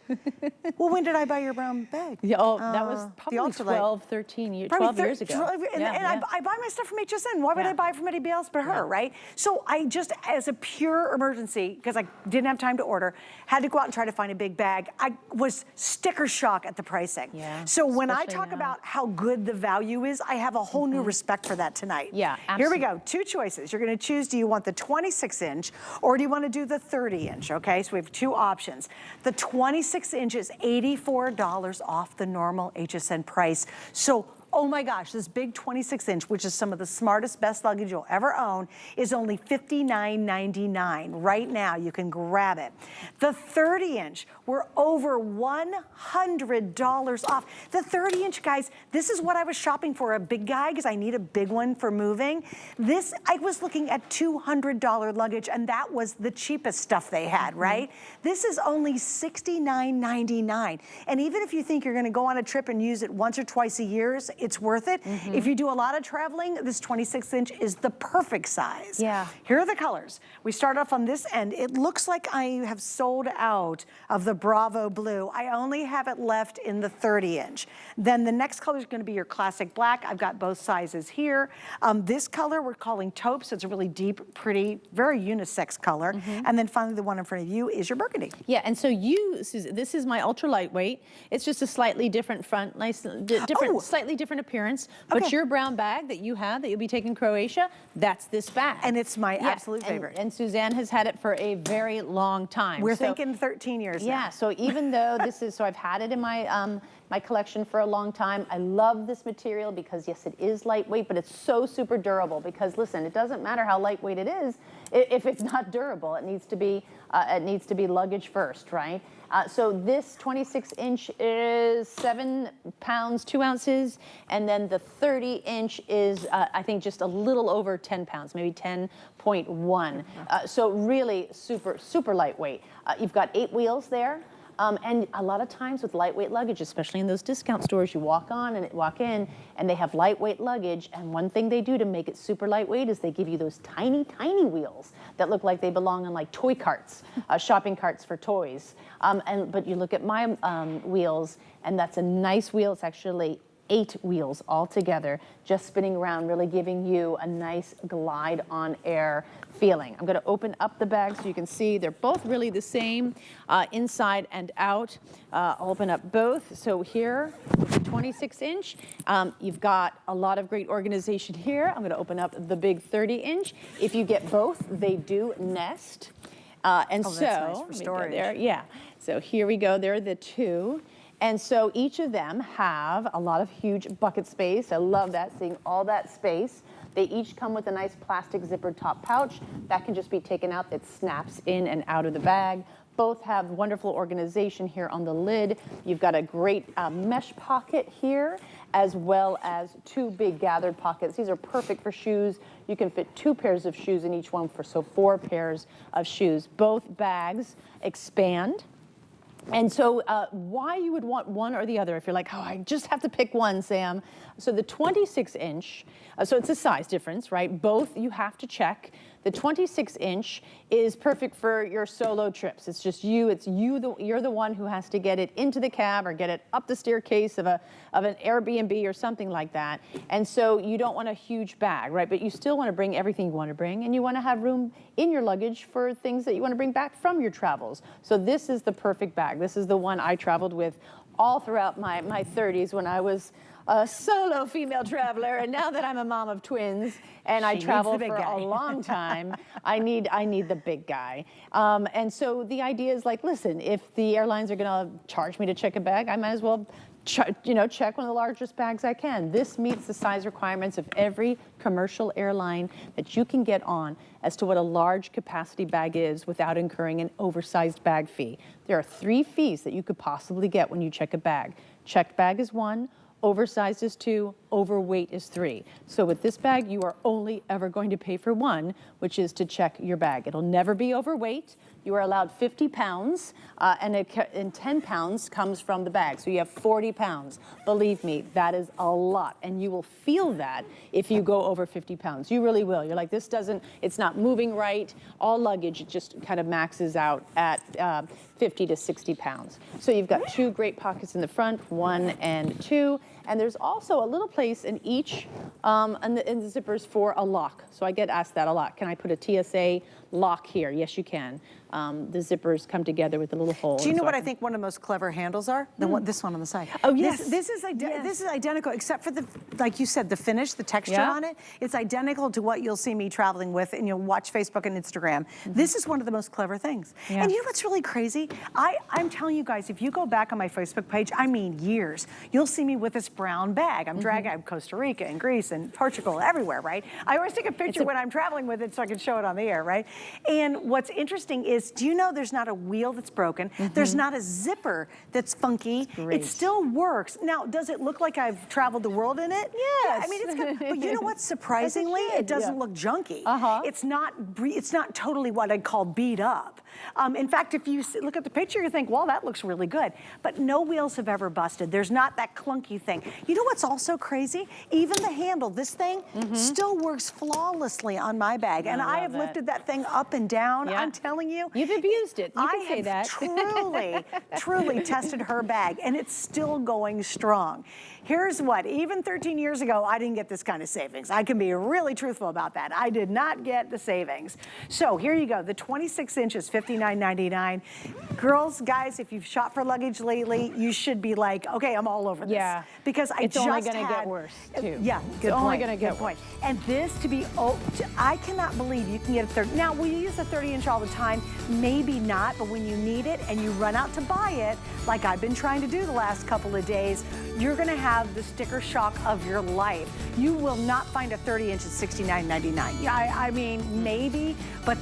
Well, when did I buy your brown bag? Yeah, that was probably 12 years ago. I buy my stuff from HSN. Why would I buy from anybody else but her, right? So I just, as a pure emergency, because I didn't have time to order, had to go out and try to find a big bag. I was sticker shock at the pricing. Yeah, so when I talk about how good the value is, I have a whole new respect for that tonight. Yeah, absolutely. Here we go, 2 choices. You're gonna choose, do you want the 26-inch or do you wanna do the 30-inch? Okay, so we have 2 options. The 26-inch is $84 off the normal HSN price. So, oh my gosh, this big 26-inch, which is some of the smartest, best luggage you'll ever own, is only $59.99. Right now, you can grab it. The 30-inch, we're over $100 off. The 30-inch, guys, this is what I was shopping for, a big guy, because I need a big one for moving. This, I was looking at $200 luggage, and that was the cheapest stuff they had, right? This is only $69.99. And even if you think you're gonna go on a trip and use it once or twice a year, it's worth it. If you do a lot of traveling, this 26-inch is the perfect size. Yeah. Here are the colors. We start off on this end. It looks like I have sold out of the Bravo blue. I only have it left in the 30-inch. Then the next color is gonna be your classic black. I've got both sizes here. This color we're calling taupe, so it's a really deep, pretty, very unisex color. And then finally the one in front of you is your burgundy. Yeah, and so Susan, this is my ultra lightweight. It's just a slightly different front, slightly different appearance, but your brown bag that you have that you'll be taking Croatia, that's this bag. And it's my absolute favorite. And Suzanne has had it for a very long time. We're thinking 13 years now. Yeah, so even though this is, so I've had it in my my collection for a long time. I love this material because yes, it is lightweight, but it's so super durable because listen, it doesn't matter how lightweight it is if it's not durable. It needs to be luggage first, right? So this 26-inch is 7 pounds, 2 ounces, and then the 30-inch is, I think, just a little over 10 pounds, maybe 10.1. So really super, super lightweight. You've got 8 wheels there. And a lot of times with lightweight luggage, especially in those discount stores, you walk in and they have lightweight luggage. And one thing they do to make it super lightweight is they give you those tiny, tiny wheels that look like they belong on like toy carts, shopping carts for toys. But you look at my wheels, and that's a nice wheel. It's actually 8 wheels all together, just spinning around, really giving you a nice glide on air feeling. I'm going to open up the bag so you can see they're both really the same inside and out. I'll open up both. So here, with the 26-inch, you've got a lot of great organization here. I'm going to open up the big 30-inch. If you get both, they do nest. That's nice for storage. There. Yeah. So here we go. There are the 2. And so each of them have a lot of huge bucket space. I love that, seeing all that space. They each come with a nice plastic zippered top pouch that can just be taken out, that snaps in and out of the bag. Both have wonderful organization here on the lid. You've got a great mesh pocket here, as well as 2 big gathered pockets. These are perfect for shoes. You can fit 2 pairs of shoes in each one, so 4 pairs of shoes. Both bags expand. And so why you would want one or the other if you're like, oh, I just have to pick one, Sam. So the 26-inch, so it's a size difference, right? Both you have to check. The 26-inch is perfect for your solo trips. It's just you, you're the one who has to get it into the cab or get it up the staircase of an Airbnb or something like that. And so you don't want a huge bag, right? But you still want to bring everything you want to bring, and you want to have room in your luggage for things that you want to bring back from your travels. So this is the perfect bag. This is the one I traveled with all throughout my 30s when I was a solo female traveler, and now that I'm a mom of twins and I travel for a long time, I need the big guy. And so the idea is like, listen, if the airlines are going to charge me to check a bag, I might as well check one of the largest bags I can. This meets the size requirements of every commercial airline that you can get on as to what a large capacity bag is without incurring an oversized bag fee. There are 3 fees that you could possibly get when you check a bag. Checked bag is 1. Oversized is 2, overweight is 3. So with this bag, you are only ever going to pay for 1, which is to check your bag. It'll never be overweight. You are allowed 50 pounds, and 10 pounds comes from the bag. So you have 40 pounds. Believe me, that is a lot. And you will feel that if you go over 50 pounds. You really will. You're like, it's not moving right. All luggage, it just kind of maxes out at 50 to 60 pounds. So you've got 2 great pockets in the front, 1 and 2. And there's also a little place in each, in the zippers for a lock. So I get asked that a lot. Can I put a TSA lock here? Yes, you can. The zippers come together with a little hole. Do you know what I think one of the most clever handles are? This one on the side. Oh, yes. This is identical, except for the, like you said, the finish, the texture on it. It's identical to what you'll see me traveling with, and you'll watch Facebook and Instagram. This is one of the most clever things. And you know what's really crazy? I'm telling you guys, if you go back on my Facebook page, I mean years, you'll see me with this brown bag. I'm dragging out Costa Rica and Greece and Portugal, everywhere, right? I always take a picture when I'm traveling with it so I can show it on the air, right? And what's interesting is, do you know there's not a wheel that's broken? There's not a zipper that's funky. It still works. Now, does it look like I've traveled the world in it? Yes. Yeah, I mean, it's good. But you know what? Surprisingly, it doesn't look junky. It's not totally what I'd call beat up. In fact, if you look at the picture, you think, well, that looks really good. But no wheels have ever busted. There's not that clunky thing. You know what's also crazy? Even the handle, this thing still works flawlessly on my bag. And I have lifted that thing up and down. I'm telling you. You've abused it. You can say that. truly tested her bag, and it's still going strong. Here's what, even 13 years ago, I didn't get this kind of savings. I can be really truthful about that. I did not get the savings. So here you go, the 26 inches, $59.99. Girls, guys, if you've shopped for luggage lately, you should be like, okay, I'm all over this. Yeah. Because because I it's just only going to had, get worse too. Yeah, good it's point. only going to get good point. And this to be, I cannot believe you can get a 30. Now we use a 30-inch all the time, maybe not, but when you need it and you run out to buy it, like I've been trying to do the last couple of days, you're going to have the sticker shock of your life. You will not find a 30-inch at $69.99. Yeah, I mean maybe, but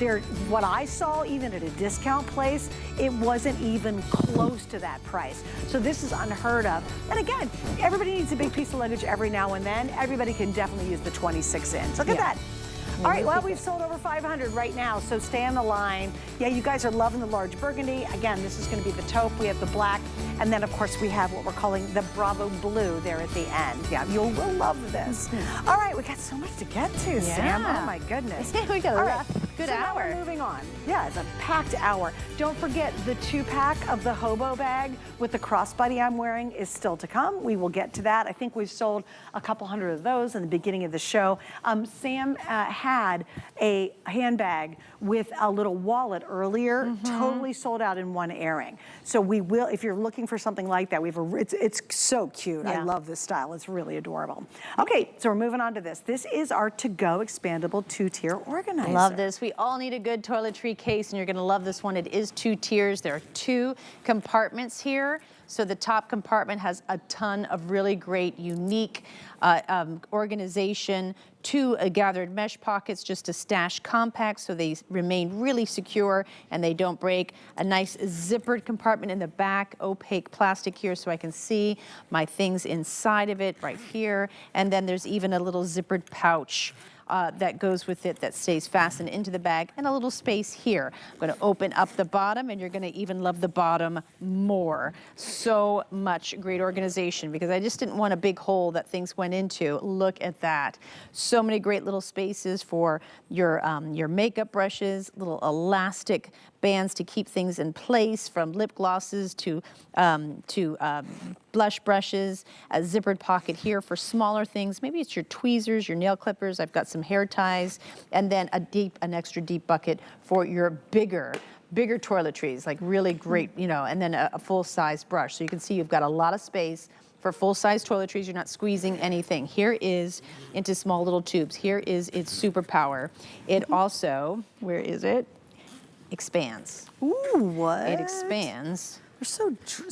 what I saw even at a discount place, it wasn't even close to that price. So this is unheard of. And again, everybody needs a big piece of luggage every now and then. Everybody can definitely use the 26-inch. Look at that. All right, well, we've sold over 500 right now, so stay on the line. Yeah, you guys are loving the large burgundy. Again, this is going to be the taupe. We have the black, and then, of course, we have what we're calling the Bravo Blue there at the end. Yeah, you'll love this. All right, we got so much to get to, Sam. Oh, my goodness. we got a good so hour. Now we're moving on. Yeah, it's a packed hour. Don't forget, the 2-pack of the hobo bag with the crossbody I'm wearing is still to come. We will get to that. I think we've sold a couple hundred of those in the beginning of the show. Sam had a handbag with a little wallet earlier, totally sold out in one airing. So we will, if you're looking for something like that, we have it's so cute. I love this style. It's really adorable. Okay, so we're moving on to this. This is our to-go expandable 2-tier organizer. Love this. We all need a good toiletry case, and you're going to love this one. It is 2 tiers. There are 2 compartments here. So the top compartment has a ton of really great, unique organization. 2 gathered mesh pockets just to stash compacts so they remain really secure and they don't break. A nice zippered compartment in the back, opaque plastic here so I can see my things inside of it right here. And then there's even a little zippered pouch that goes with it that stays fastened into the bag, and a little space here. I'm going to open up the bottom, and you're going to even love the bottom more. So much great organization, because I just didn't want a big hole that things went into. Look at that. So many great little spaces for your makeup brushes, little elastic bands to keep things in place, from lip glosses to blush brushes, a zippered pocket here for smaller things. Maybe it's your tweezers, your nail clippers. I've got some hair ties, and then an extra deep bucket for your bigger toiletries, like really great, and then a full-size brush. So you can see you've got a lot of space for full-size toiletries. You're not squeezing anything. Here is into small little tubes. Here is its superpower. It also, where is it? Expands. Ooh, what? It expands. There's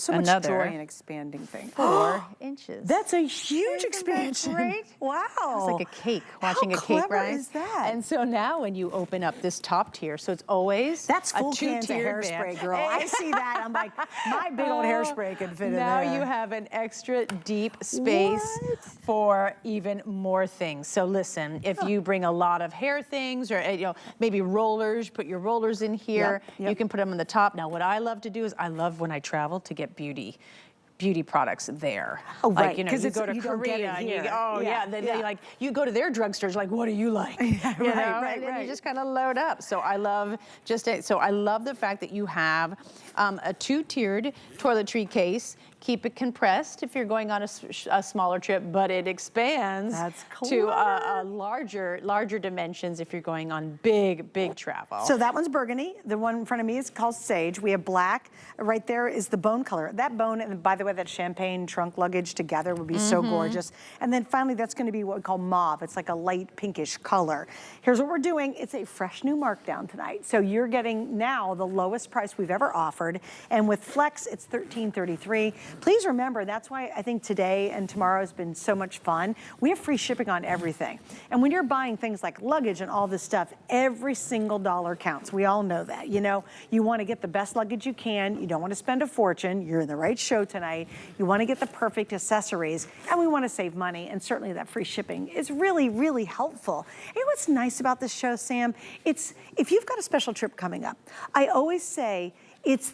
so much joy in expanding things. 4 inches. That's a huge expansion. Great. Wow. It's like a cake, watching a cake rise. How clever is that? And so now when you open up this top tier, so it's always that's full a cans of hairspray, girl. I see that. I'm like, my big old hairspray can fit in there. Now you have an extra deep space for even more things. So listen, if you bring a lot of hair things, or maybe rollers, put your rollers in here. You can put them on the top. Now what I love to do is I love when I travel to get beauty products there. Oh, right. Like, you go to Korea and you go, you go to their drugstores, like, what do you like? And you just kind of load up. So I love the fact that you have a 2-tiered toiletry case. Keep it compressed if you're going on a smaller trip, but it expands to larger dimensions if you're going on big travel. So that one's burgundy. The one in front of me is called sage. We have black. Right there is the bone color. That bone, and by the way, that champagne trunk luggage together would be so gorgeous. And then finally, that's going to be what we call mauve. It's like a light pinkish color. Here's what we're doing. It's a fresh new markdown tonight. So you're getting now the lowest price we've ever offered. And with Flex, it's $13.33. Please remember, that's why I think today and tomorrow has been so much fun. We have free shipping on everything. And when you're buying things like luggage and all this stuff, every single dollar counts. We all know that. You want to get the best luggage you can. You don't want to spend a fortune. You're in the right show tonight. You want to get the perfect accessories, and we want to save money. And certainly that free shipping is really, really helpful. You know what's nice about this show, Sam? It's if you've got a special trip coming up, I always say it's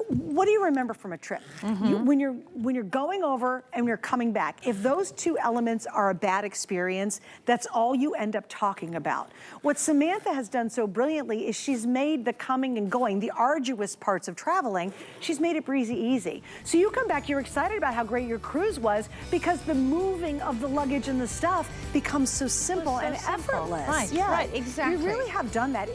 what do you remember from a trip? When you're going over and you're coming back, if those 2 elements are a bad experience, that's all you end up talking about. What Samantha has done so brilliantly is she's made the coming and going, the arduous parts of traveling, she's made it breezy easy. So you come back, you're excited about how great your cruise was, because the moving of the luggage and the stuff becomes so simple and effortless. Right, exactly. You really have done that.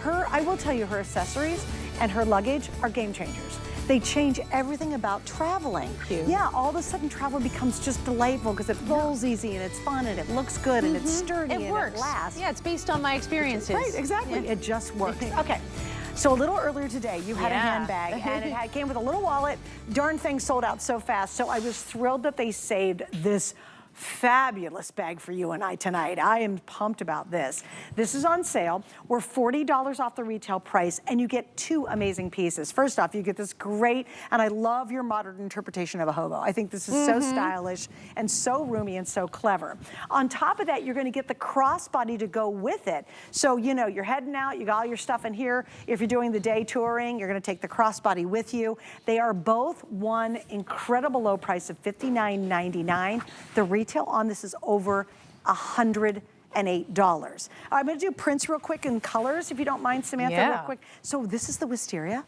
I will tell you, her accessories and her luggage are game changers. They change everything about traveling. Thank you. Yeah, all of a sudden travel becomes just delightful because it rolls easy and it's fun and it looks good and it's sturdy and works. it lasts. Yeah, it's based on my experiences. Right, exactly. Yeah. It just works. Okay. So a little earlier today, you had a handbag, and it came with a little wallet. Darn thing sold out so fast. So I was thrilled that they saved this fabulous bag for you and I tonight. I am pumped about this. This is on sale. We're $40 off the retail price, and you get 2 amazing pieces. First off, you get this great, and I love your modern interpretation of a hobo. I think this is so stylish and so roomy and so clever. On top of that, you're gonna get the crossbody to go with it. So, you know, you're heading out, you got all your stuff in here. If you're doing the day touring, you're gonna take the crossbody with you. They are both one incredible low price of $59.99. The retail on this is over $108. I'm gonna do prints real quick in colors, if you don't mind, Samantha, real quick. So this is the wisteria.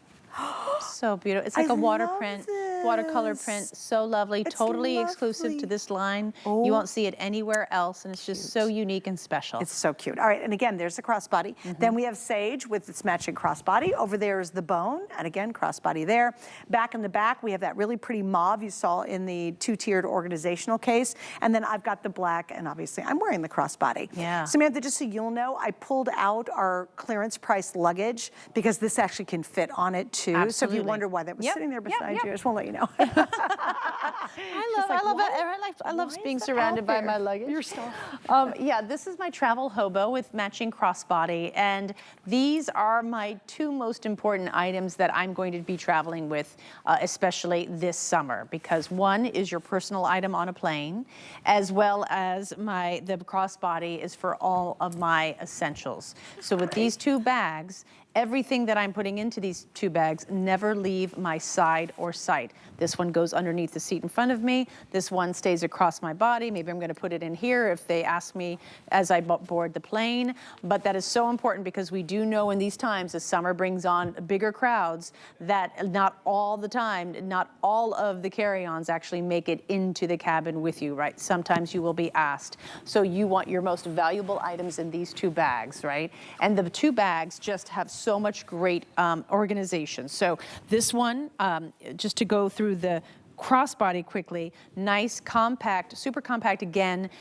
So beautiful. It's like a water love print, this. watercolor print. So lovely. It's Totally exclusive lovely. to this line. Oh. You won't see it anywhere else, and it's just so unique and special. It's so cute. All right, and again, there's the crossbody. Then we have Sage with its matching crossbody. Over there is the bone, and again, crossbody there. Back in the back, we have that really pretty mauve you saw in the 2-tiered organizational case. And then I've got the black, and obviously I'm wearing the crossbody. Yeah. Samantha, just so you'll know, I pulled out our clearance price luggage because this actually can fit on it too. So if Absolutely. you wonder why that was sitting there beside you, I just want to let you know. I love being surrounded by my luggage. Your stuff. Yeah, this is my travel hobo with matching crossbody, and these are my 2 most important items that I'm going to be traveling with, especially this summer, because one is your personal item on a plane, as well as the crossbody is for all of my essentials. So with these 2 bags, everything that I'm putting into these 2 bags never leave my side or sight. This one goes underneath the seat in front of me. This one stays across my body. Maybe I'm going to put it in here if they ask me as I board the plane. But that is so important because we do know in these times, as summer brings on bigger crowds, that not all the time, not all of the carry-ons actually make it into the cabin with you, right? Sometimes you will be asked. So you want your most valuable items in these 2 bags, right? And the 2 bags just have so much great organization. So this one, just to go through the crossbody quickly, nice, compact, super compact again,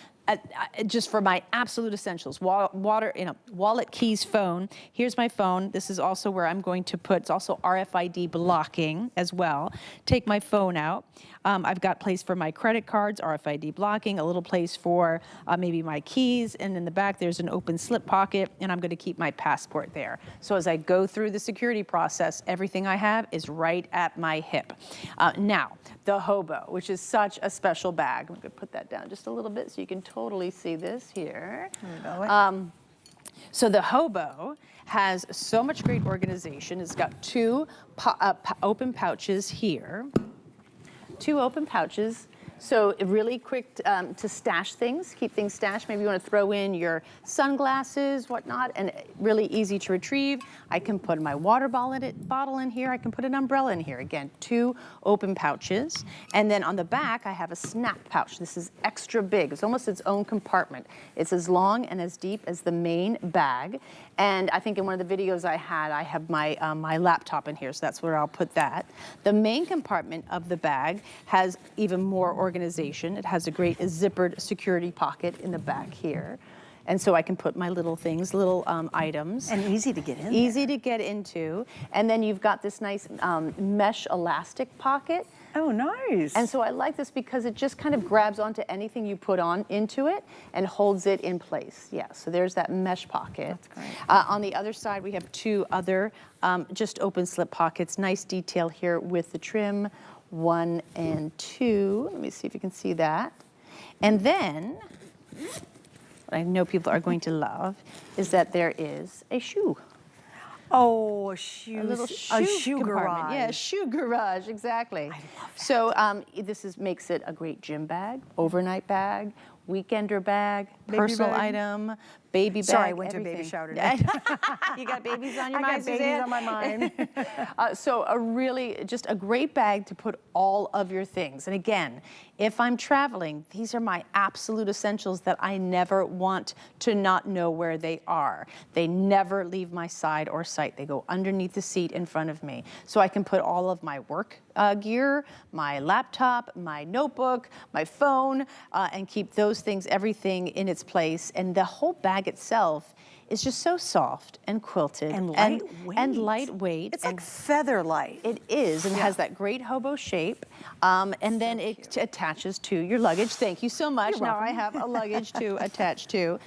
just for my absolute essentials, wallet, keys, phone. Here's my phone. This is also where I'm going to put, it's also RFID blocking as well. Take my phone out. I've got place for my credit cards, RFID blocking, a little place for maybe my keys, and in the back there's an open slip pocket, and I'm going to keep my passport there. So as I go through the security process, everything I have is right at my hip. Now, the hobo, which is such a special bag. I'm going to put that down just a little bit so you can totally see this here. So the hobo has so much great organization. It's got 2 open pouches here. 2 open pouches, so really quick to stash things, keep things stashed. Maybe you want to throw in your sunglasses, whatnot, and really easy to retrieve. I can put my water bottle in here. I can put an umbrella in here. Again, 2 open pouches. And then on the back, I have a snap pouch. This is extra big. It's almost its own compartment. It's as long and as deep as the main bag. And I think in one of the videos I have my, my laptop in here, so that's where I'll put that. The main compartment of the bag has even more organization. It has a great zippered security pocket in the back here. And so I can put my little things, little items. And easy to get in. Easy to get into. And then you've got this nice mesh elastic pocket. Oh, nice. And so I like this because it just kind of grabs onto anything you put on into it and holds it in place. Yeah, so there's that mesh pocket. That's great. On the other side, we have 2 other just open slip pockets. Nice detail here with the trim, 1 and 2. Let me see if you can see that. And then, what I know people are going to love is that there is a shoe. Oh, a shoe, A little shoe compartment. garage. Yeah, shoe garage, exactly. I love that. So this makes it a great gym bag, overnight bag, weekender bag, personal item, baby bag. Sorry, I went to a everything. baby shower today. You got babies on your I mind, got babies Suzanne? on my mind. So just a great bag to put all of your things. And again, if I'm traveling, these are my absolute essentials that I never want to not know where they are. They never leave my side or sight. They go underneath the seat in front of me. So I can put all of my work gear, my laptop, my notebook, my phone, and keep those things, everything in its place. And the whole bag itself is just so soft and quilted And lightweight. and lightweight. It's like feather light. It is, and has that great hobo shape. And then it attaches to your luggage. Thank you so much. You're Now welcome. I have a luggage to attach to.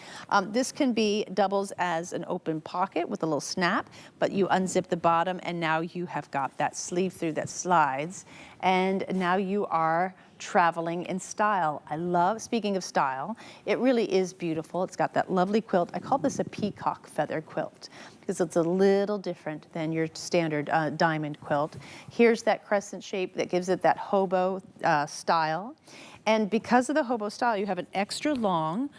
This can be doubles as an open pocket with a little snap, but you unzip the bottom and now you have got that sleeve through that slides. And now you are traveling in style. I love, speaking of style, it really is beautiful. It's got that lovely quilt. I call this a peacock feather quilt because it's a little different than your standard diamond quilt. Here's that crescent shape that gives it that hobo style. And because of the hobo style, you have an extra long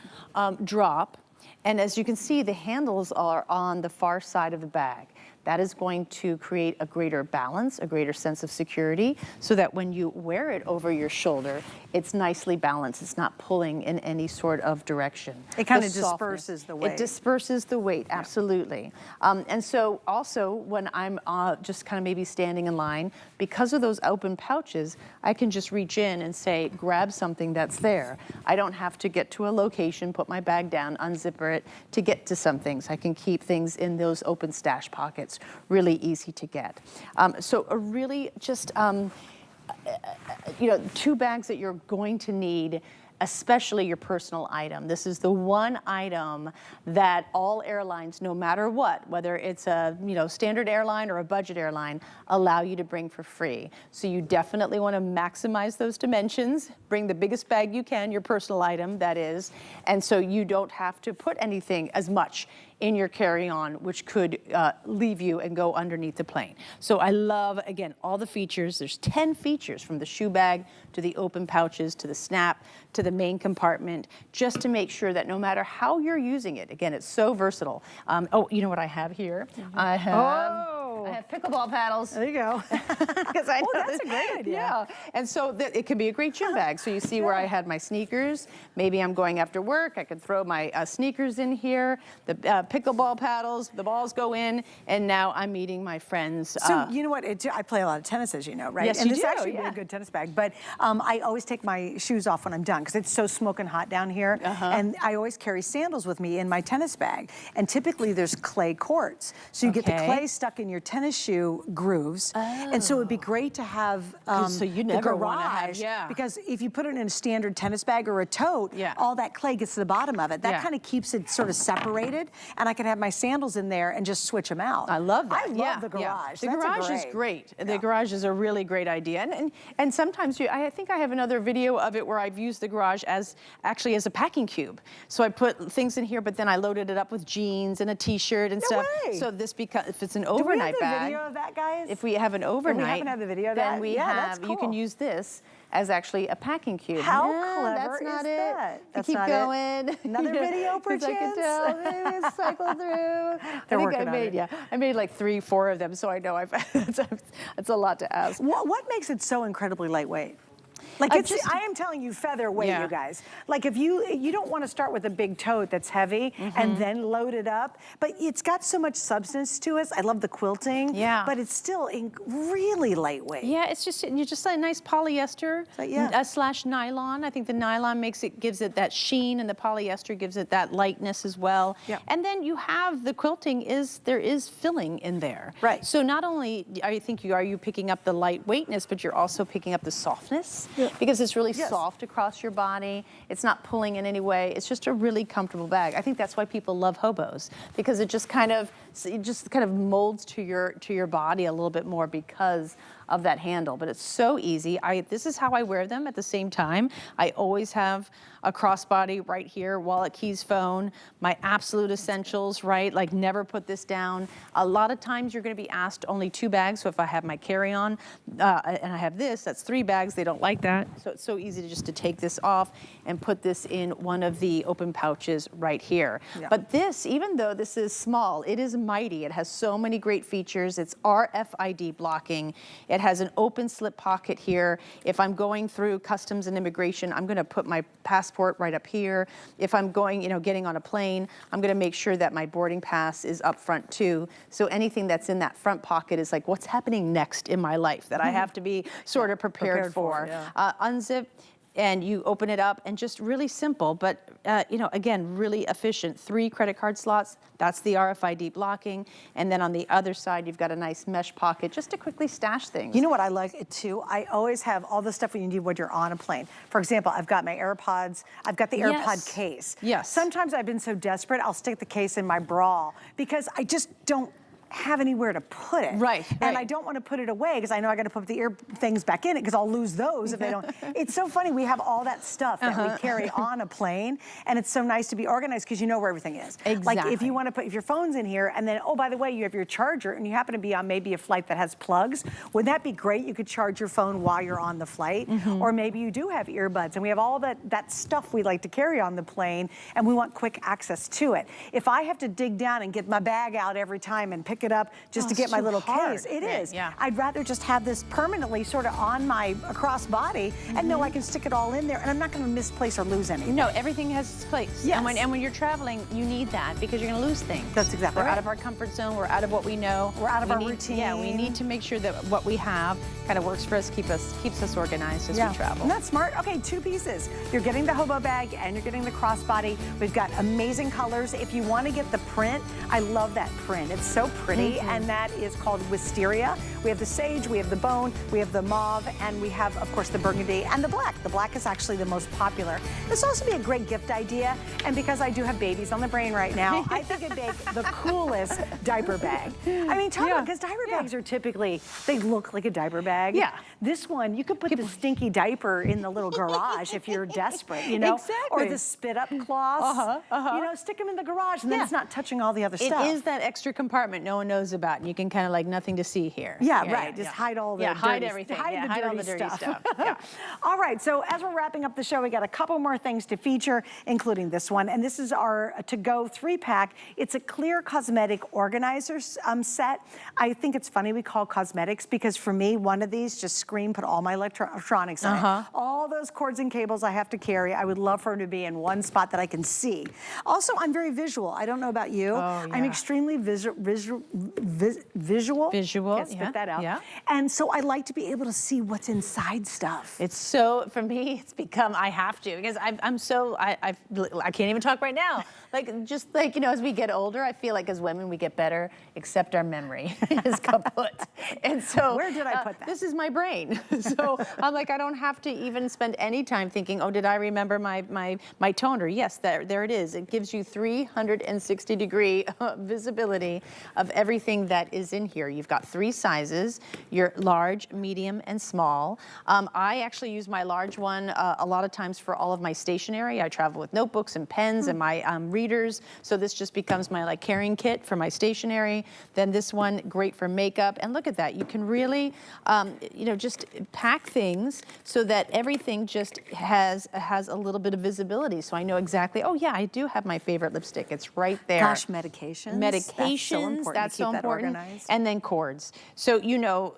drop. And as you can see, the handles are on the far side of the bag. That is going to create a greater balance, a greater sense of security, so that when you wear it over your shoulder, it's nicely balanced. It's not pulling in any sort of direction. It kind The of softness. disperses the weight. It disperses the weight, absolutely. And so also when I'm just kind of maybe standing in line, because of those open pouches, I can just reach in and say, grab something that's there. I don't have to get to a location, put my bag down, unzipper it to get to some things. I can keep things in those open stash pockets. Really easy to get. So a really just, two bags that you're going to need, especially your personal item. This is the one item that all airlines, no matter what, whether it's a standard airline or a budget airline, allow you to bring for free. So you definitely want to maximize those dimensions. Bring the biggest bag you can, your personal item, that is, and so you don't have to put anything as much in your carry-on, which could leave you and go underneath the plane. So I love, again, all the features. There's 10 features, from the shoe bag to the open pouches to the snap to the main compartment, just to make sure that no matter how you're using it, again, it's so versatile. Oh, you know what I have here? I have pickleball paddles. There you go. Because I know that's a great idea. Yeah, and so it could be a great gym bag. So you see where I had my sneakers. Maybe I'm going after work. I could throw my sneakers in here. The pickleball paddles, the balls go in, and now I'm meeting my friends. So you know what? I play a lot of tennis, as you know, right? Yes, and you this do, actually be yeah. a good tennis bag. But I always take my shoes off when I'm done because it's so smoking hot down here. And I always carry sandals with me in my tennis bag. And typically there's clay courts, so you get the clay stuck in your tennis shoe grooves. And so it would be great to have so you the never wanna garage, have, because if you put it in a standard tennis bag or a tote, all that clay gets to the bottom of it. That kind of keeps it sort of separated, and I can have my sandals in there and just switch them out. I love that. I love the garage. The garage is great. The garage is a really great idea. And sometimes I think I have another video of it where I've used the garage as actually as a packing cube. So I put things in here, but then I loaded it up with jeans and a t-shirt and stuff. Way. So this becomes, if it's an overnight bag. Do we have the video of that, guys? If we have an overnight, we haven't had the video of then that? we Yeah, have, that's you can cool. use this as actually a packing cube. How No, clever that's not is it. that? That's keep not going. it. Another video, As I can tell, it's cycle through. They're I working think on it. I made like 3, 4 of them, so I know it's a lot to ask. What makes it so incredibly lightweight? Like I am telling you, feather weight, you guys. Like if you don't want to start with a big tote that's heavy and then load it up, but it's got so much substance to it. I love the quilting, but it's still really lightweight. Yeah, it's just a nice polyester slash nylon. I think the nylon gives it that sheen, and the polyester gives it that lightness as well. And then you have the quilting there is filling in there. Right. So not only are you picking up the lightweightness, but you're also picking up the softness. Because it's really soft across your body. It's not pulling in any way. It's just a really comfortable bag. I think that's why people love hobos, because it just kind of So it just kind of molds to your body a little bit more because of that handle, but it's so easy. This is how I wear them at the same time. I always have a crossbody right here, wallet, keys, phone, my absolute essentials, right? Like never put this down. A lot of times you're gonna be asked only 2 bags. So if I have my carry-on and I have this, that's 3 bags. They don't like that. So it's so easy to take this off and put this in one of the open pouches right here. Yeah. But this, even though this is small, it is mighty. It has so many great features. It's RFID blocking. It has an open slip pocket here. If I'm going through customs and immigration, I'm gonna put my passport right up here. If I'm going, getting on a plane, I'm gonna make sure that my boarding pass is up front too. So anything that's in that front pocket is like, what's happening next in my life that I have to be sort of prepared for. Yeah. Unzip, and you open it up, and just really simple, but again, really efficient. 3 credit card slots, that's the RFID blocking. And then on the other side, you've got a nice mesh pocket just to quickly stash things. You know what I like it too? I always have all the stuff you need when you're on a plane. For example, I've got my AirPods, I've got the AirPod case. Yes. Sometimes I've been so desperate, I'll stick the case in my bra because I just don't have anywhere to put it. Right. And I don't want to put it away because I know I got to put the ear things back in it because I'll lose those if they don't. It's so funny. We have all that stuff that we carry on a plane, and it's so nice to be organized because you know where everything is. Exactly. Like if you want to put, if your phone's in here and then, oh, by the way, you have your charger and you happen to be on maybe a flight that has plugs, wouldn't that be great? You could charge your phone while you're on the flight. Or maybe you do have earbuds, and we have all that stuff we like to carry on the plane, and we want quick access to it. If I have to dig down and get my bag out every time and pick it up just to get my little case. It is. Yeah. I'd rather just have this permanently sort of on my crossbody and know I can stick it all in there, and I'm not going to misplace or lose anything. No, everything has its place. Yes. And when you're traveling, you need that because you're going to lose things. That's exactly right. We're out of our comfort zone. We're out of what we know. We're out of our routine. Yeah, we need to make sure that what we have kind of works for us, keeps us organized as we travel. Isn't that smart? Okay, 2 pieces. You're getting the hobo bag and you're getting the crossbody. We've got amazing colors. If you want to get the print, I love that print. It's so pretty. And that is called Wisteria. We have the sage, we have the bone, we have the mauve, and we have, of course, the burgundy and the black. The black is actually the most popular. This will also be a great gift idea, and because I do have babies on the brain right now, I think it'd make the coolest diaper bag. I mean, tell me, because diaper bags are typically, they look like a diaper bag. Yeah. This one, you could put the stinky diaper in the little garage if you're desperate, you know? Exactly. Or the spit up cloths. You know, stick them in the garage, and then it's not touching all the other stuff. It is that extra compartment no one knows about, and you can kind of like nothing to see here. Yeah, right. Just hide all the hide dirty, everything. Hide all the dirty stuff. All right, so as we're wrapping up the show, we got a couple more things to feature, including this one. And this is our to-go 3-pack. It's a clear cosmetic organizer set. I think it's funny we call cosmetics because for me, one of these just scream, put all my electronics in it. All those cords and cables I have to carry, I would love for them to be in one spot that I can see. Also, I'm very visual. I don't know about you. I'm extremely visual. Can't spit that out. And so I like to be able to see what's inside stuff. It's so, for me, it's become, I have to, because I can't even talk right now. Like, just like, as we get older, I feel like as women, we get better, except our memory is kaput. And so. Where did I put that? This is my brain. So I'm like, I don't have to even spend any time thinking, oh, did I remember my toner? Yes, there it is. It gives you 360-degree visibility of everything that is in here. You've got 3 sizes, your large, medium, and small. I actually use my large one a lot of times for all of my stationery. I travel with notebooks and pens and my readers, so this just becomes my carrying kit for my stationery. Then this one, great for makeup. And look at that, you can really, just pack things so that everything just has a little bit of visibility. So I know exactly, oh yeah, I do have my favorite lipstick. It's right there. Gosh, medications. That's so important. And then cords. So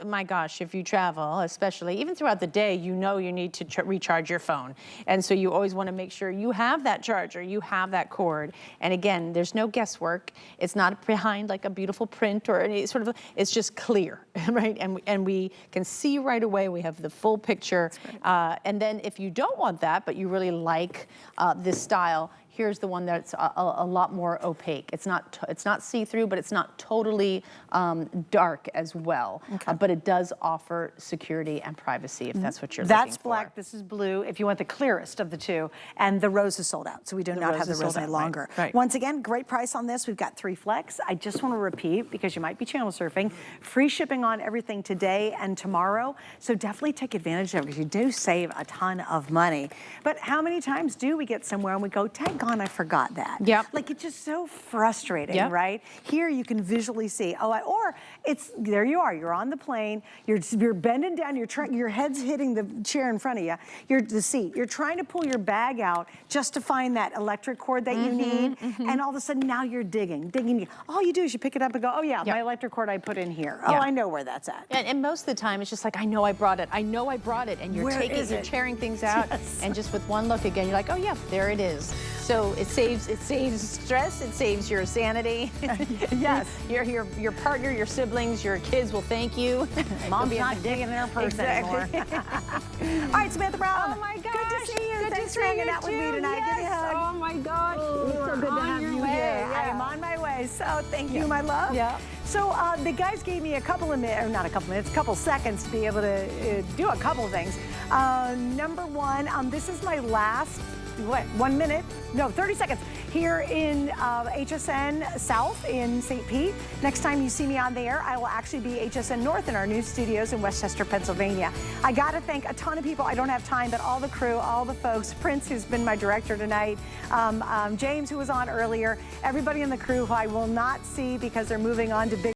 my gosh, if you travel, especially even throughout the day, you need to recharge your phone. And so you always want to make sure you have that charger, you have that cord. And again, there's no guesswork. It's not behind like a beautiful print or any sort of, it's just clear, right? And we can see right away, we have the full picture. And then if you don't want that, but you really like this style, Here's the one that's a lot more opaque. It's not see-through, but it's not totally dark as well. Okay. But it does offer security and privacy if that's what you're looking for. That's black, this is blue, if you want the clearest of the two. And the rose is sold out, so we do not have the rose any longer. Right. Once again, great price on this. We've got 3 flex. I just want to repeat, because you might be channel surfing, free shipping on everything today and tomorrow. So definitely take advantage of it, because you do save a ton of money. But how many times do we get somewhere and we go, tag on, I forgot that. Yep. Like, it's just so frustrating, Yep. right? Here you can visually see, or it's, there you are, you're on the plane, you're bending down, your head's hitting the chair in front of you, the seat. You're trying to pull your bag out just to find that electric cord that you need, and all of a sudden now you're digging. All you do is you pick it up and go, oh yeah, my electric cord I put in here. Oh, I know where that's at. And most of the time, it's just like, I know I brought it, and you're you're tearing things out, and just with one look again, you're like, oh yeah, there it is. So it saves stress, it saves your sanity. Yes. Your partner, your siblings, your kids will thank you. Mom's not digging in her purse anymore. All right, Samantha Brown. Oh my gosh. Good to see you. Good Thanks to for see hanging you out with me too. tonight. Give me a hug. Oh my gosh. It's so good to have you here. I am on my way. So thank you, my love. Yeah. So the guys gave me a couple of minutes, or not a couple minutes, a couple seconds to be able to do a couple of things. Number one, this is my last, 1 minute? No, 30 seconds. Here in HSN South in St. Pete. Next time you see me on there, I will actually be HSN North in our new studios in Westchester, Pennsylvania. I got to thank a ton of people. I don't have time, but all the crew, all the folks, Prince, who's been my director tonight, James, who was on earlier, everybody in the crew who I will not see because they're moving on to big